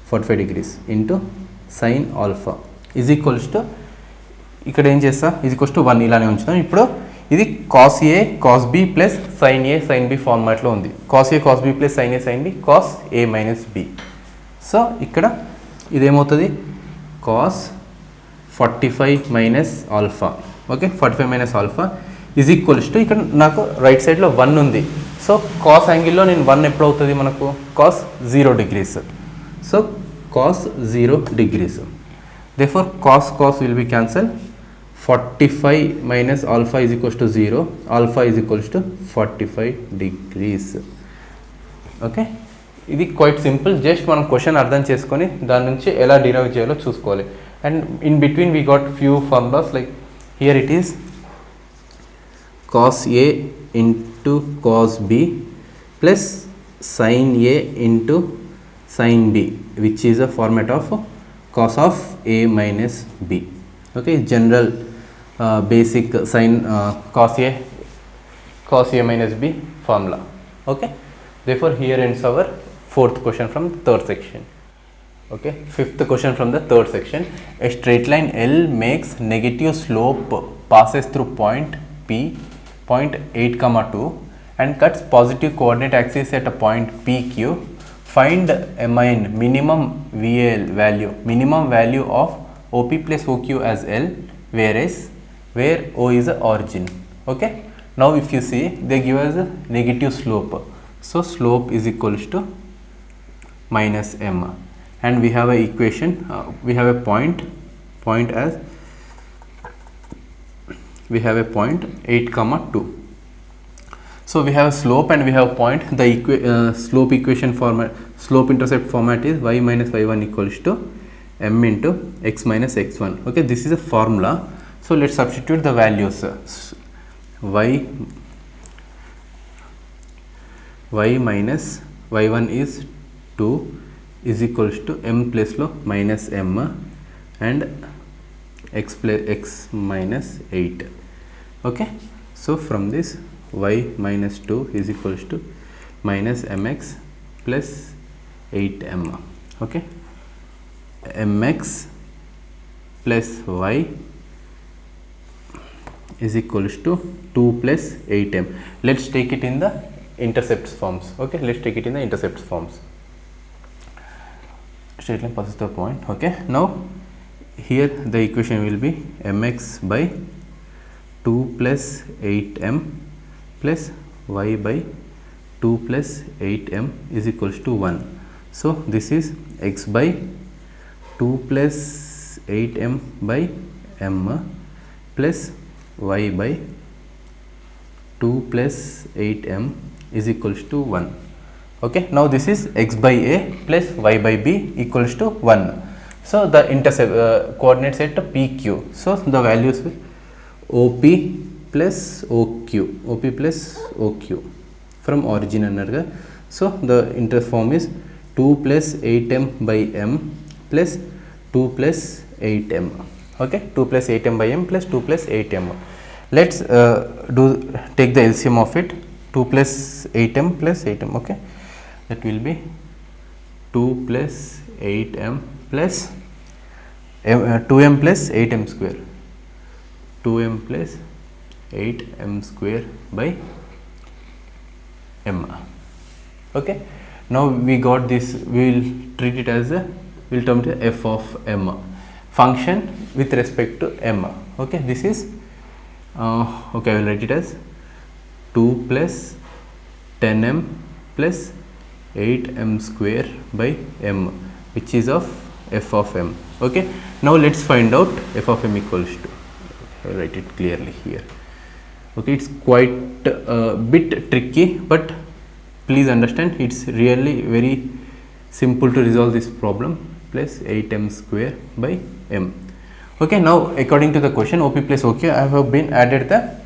45 degrees into sine alpha is equals to, ఇక్కడ ఏం చేస్తా, ఈజ్ ఈక్వల్స్ టు 1 ఇలానే ఉంచుతాం. ఇప్పుడు ఇది cos A cos B plus sine A sine B ఫార్మాట్లో ఉంది. Cos A cos B plus sine A sine B cos A minus B. So ఇక్కడ ఇదేమవుతుంది cos 45 minus alpha. Okay, 45 minus alpha is equals to, ఇక్కడ నాకు right సైడ్లో 1 ఉంది. So cos యాంగిల్లో నేను 1 ఎప్పుడు అవుతుంది మనకు, cos 0 degrees. So cos 0 degrees. therefore cos will be cancel. 45 minus alpha is equals to 0. Alpha is equals to 45 degrees. Okay, ఇది క్వైట్ సింపుల్. జస్ట్ మనం క్వశ్చన్ అర్థం చేసుకొని దాని నుంచి ఎలా డిరైవ్ చేయాలో చూసుకోవాలి. And in between we got few formulas like here it is cos A into cos B plus sin A into sin B, which is a format of cos of A minus B. Okay, general basic sin cos A minus B formula. Okay, therefore here ends our fourth question from third section. Okay, fifth question from the third section. A straight line L makes negative slope passes through point P, point 8, 2 and cuts positive coordinate axis at a point PQ, find minimum VAL value, minimum value of OP plus OQ as L, where O is the origin. Okay, now if you see, they give us a negative slope, so slope is equals to minus m, and we have a equation, we have a point as, we have a point 8 comma 2. So we have a slope and we have point. The slope equation format, slope intercept format is y minus y1 equals to m into x minus x1. Okay, this is a formula. So let's substitute the values. y minus y1 is 2 is equals to m plus lo minus m and x plus x minus 8. Okay, so from this y minus 2 is equals to minus mx plus 8m. Okay, mx plus y is equals to 2 plus 8m. Let's take it in the intercepts forms. Okay, let's take it in the intercepts forms. Straight line passes the point. Okay, now here the equation will be mx by 2 plus 8m plus y by 2 plus 8m is equals to 1. So this is x by 2 plus 8m by m plus y by 2 plus 8m is equals to 1. Okay, now this is x by a plus y by b equals to 1. So the intercept coordinates at PQ. So the values will OP plus OQ, OP plus OQ from origin another. So the intercept form is 2 plus 8m by m plus 2 plus 8m. Okay, 2 plus 8m by m plus 2 plus 8m. Let's take the LCM of it. 2 plus 8m plus 8m. Okay, that will be 2 plus 8m plus 2m plus 8m square, 2m plus 8m square by m. Okay, now we got this, we will treat it as a, we will term it f of m, function with respect to m. Okay, this is okay, I will write it as 2 plus 10m plus 8m square by m, which is of f of m. Okay, now let's find out f of m equals to, I will write it clearly here. Okay, it's quite a bit tricky, but please understand it's really very simple to resolve this problem. Plus 8m square by m. Okay, now according to the question OP plus OQ, I have been added the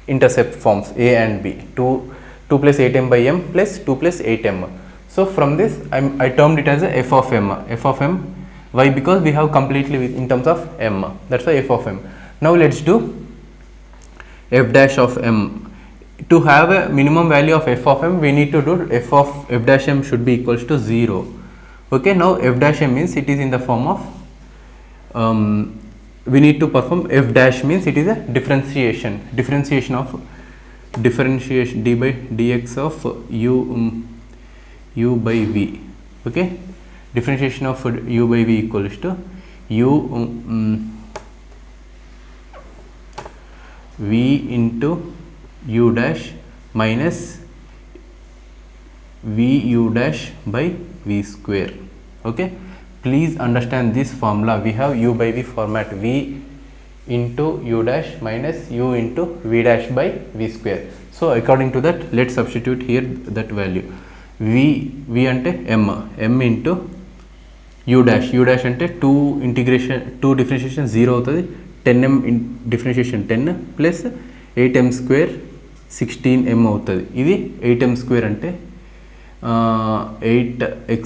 intercept forms a and b, 2 plus 8m by m plus 2 plus 8m. So from this I termed it as a f of m. F of m, why? Because we have completely with in terms of m, that's why f of m. Now let's do f dash of m. To have a minimum value of f of m, we need to do f of f dash m should be equals to 0. Okay, now f dash m means it is in the form of we need to perform f dash, means it is a differentiation of differentiation d by dx of u by v. Okay, differentiation of u by v equals to u v into u dash minus v u dash by v square. Okay, please understand this formula. We have u by v format, v into u dash minus u into v dash by v square. So according to that, let's substitute here that value. v ante m into u dash ante 2 differentiation 0 అవుతుంది, 10m differentiation 10 plus 8m square 16m అవుతుంది. ఇది 8m square అంటే 8x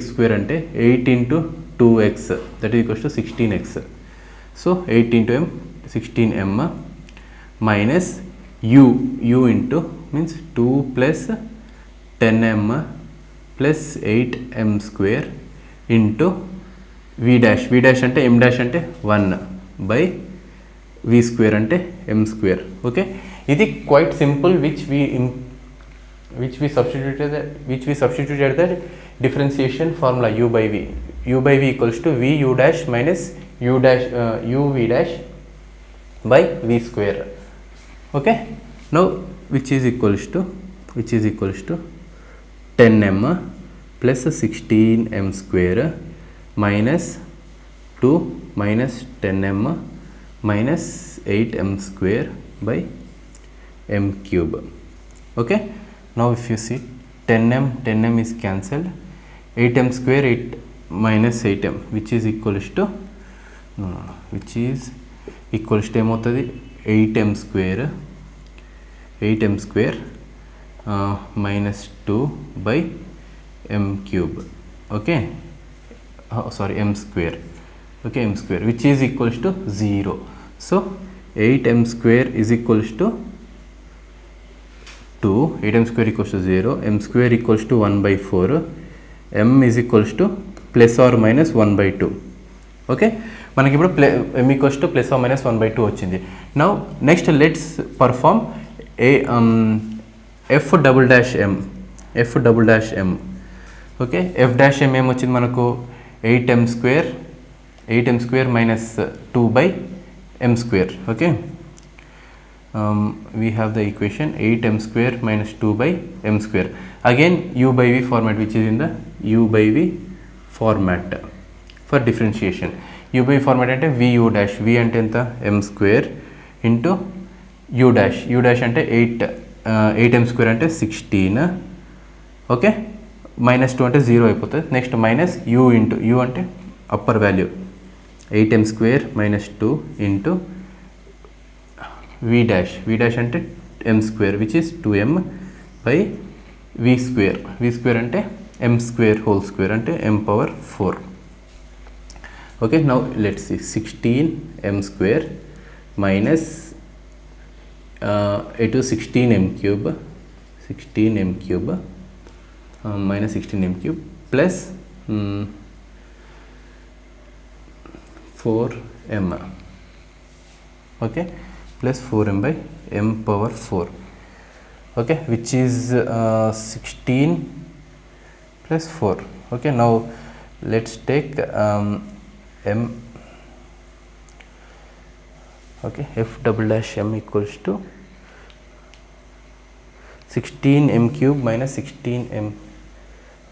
square అంటే 8 into 2x, that is equals to 16x. So 8 into m 16m minus u into means 2 plus 10m plus 8m square into v dash ante m dash ante 1 by v square అంటే m square. Okay, ఇది quite simple which we substituted the differentiation formula u by v. U by v equals to v u dash minus u v dash by v square. Okay, now which is equals to 10m plus 16m square minus 2 minus 10m minus 8m square by m cube. Okay, now if you see 10m is cancelled, 8m square 8 minus 8m which is equals to ఏమవుతుంది 8m square minus 2 by m cube. Okay, sorry, m square. Okay, m square which is equals to 0. So 8m square is equals to 2, 8m square equals to 0, m square equals to 1 by 4, m is equals to plus or minus 1 by 2. Okay, మనకి ఇప్పుడు m equals to plus or minus 1 by 2 వచ్చింది. Now next let's perform f double dash m. Okay, f dash m ఏమొచ్చింది మనకు 8m square minus 2 by m square. Okay, we have the equation 8m square minus 2 by m square. Again u by v format, which is in the u by v format for differentiation. u by v format అంటే v u dash, v అంటే ఎంత m square into u dash అంటే 8m square అంటే 16. Okay, minus 2 అంటే 0 అయిపోతుంది. Next minus u into u అంటే upper value 8m square minus 2 into v dash అంటే m square which is 2m by v square అంటే m square whole square అంటే m power 4. Okay, now let's see 16m square minus 16m cube minus 16m cube plus 4m. Okay, plus 4m by m power 4. Okay, which is 16 plus 4. Okay, now let's take m. Okay, f double dash m equals to 16m cube minus 16m.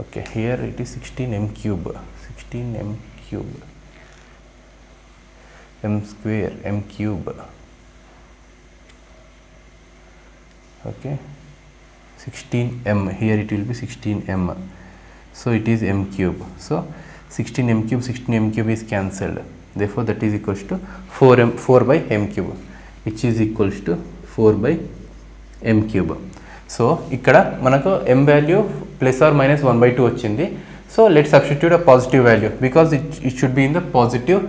Okay, here it is 16m cube m square m cube. Okay, 16m, here it will be 16m, so it is m cube. So 16m cube is cancelled, therefore that is equals to 4 by m cube, which is equals to 4 by m cube. So ikkada manaku m value plus or minus 1 by 2 వచ్చింది. So let's substitute a positive value because it should be in the positive,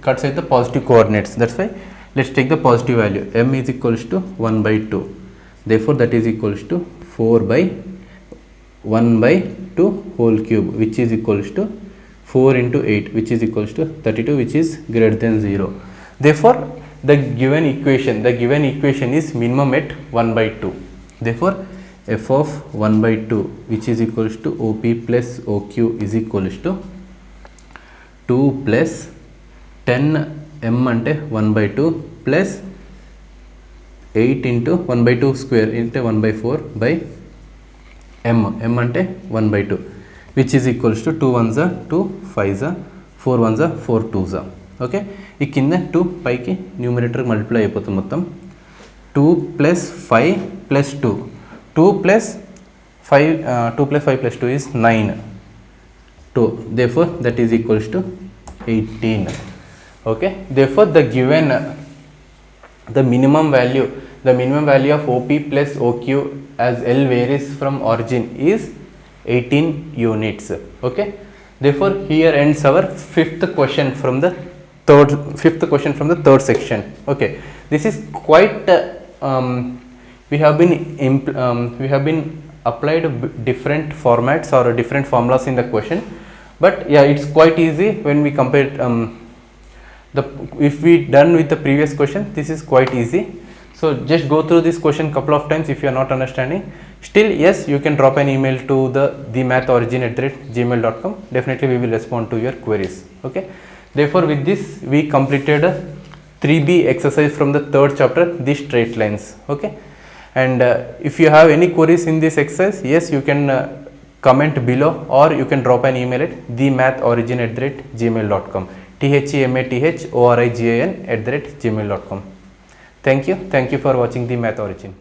cut side the positive coordinates. That's why let's take the positive value. M is equals to 1 by 2, therefore that is equals to 4 by 1 by 2 whole cube, which is equals to 4 into 8, which is equals to 32, which is greater than 0. Therefore the given equation is minimum at 1 by 2. Therefore f of 1 by 2, which is equals to OP plus OQ, is equals to 2 plus 10m అంటే 1 by 2 plus 8 into 1 by 2 square into 1 by 4 by m అంటే 1 by 2, which is equals to 2 1s are 2 5s are 4 1s are 4 2s are. Okay, ఈ కింద 2 పైకి numerator multiply అయిపోతుంది మొత్తం. 2 plus 5 plus 2, 2 plus 5 plus 2 is 9, 2, therefore that is equals to 18. Okay, therefore the given the minimum value of OP plus OQ as L varies from origin is 18 units. Okay, therefore here ends our fifth question from the third section. Okay, this is quite we have been applied different formats or different formulas in the question, but yeah, it's quite easy when we compare If we done with the previous question, this is quite easy. So just go through this question couple of times if you are not understanding. Still, yes, you can drop an email to the mathorigin@gmail.com. Definitely we will respond to your queries. Okay. Therefore, with this we completed 3B exercise from the third chapter, the straight lines. Okay. And if you have any queries in this exercise, yes, you can comment below, or you can drop an email at themathorigin@gmail.com. themathorigan@gmail.com. Thank you for watching the Math Origin.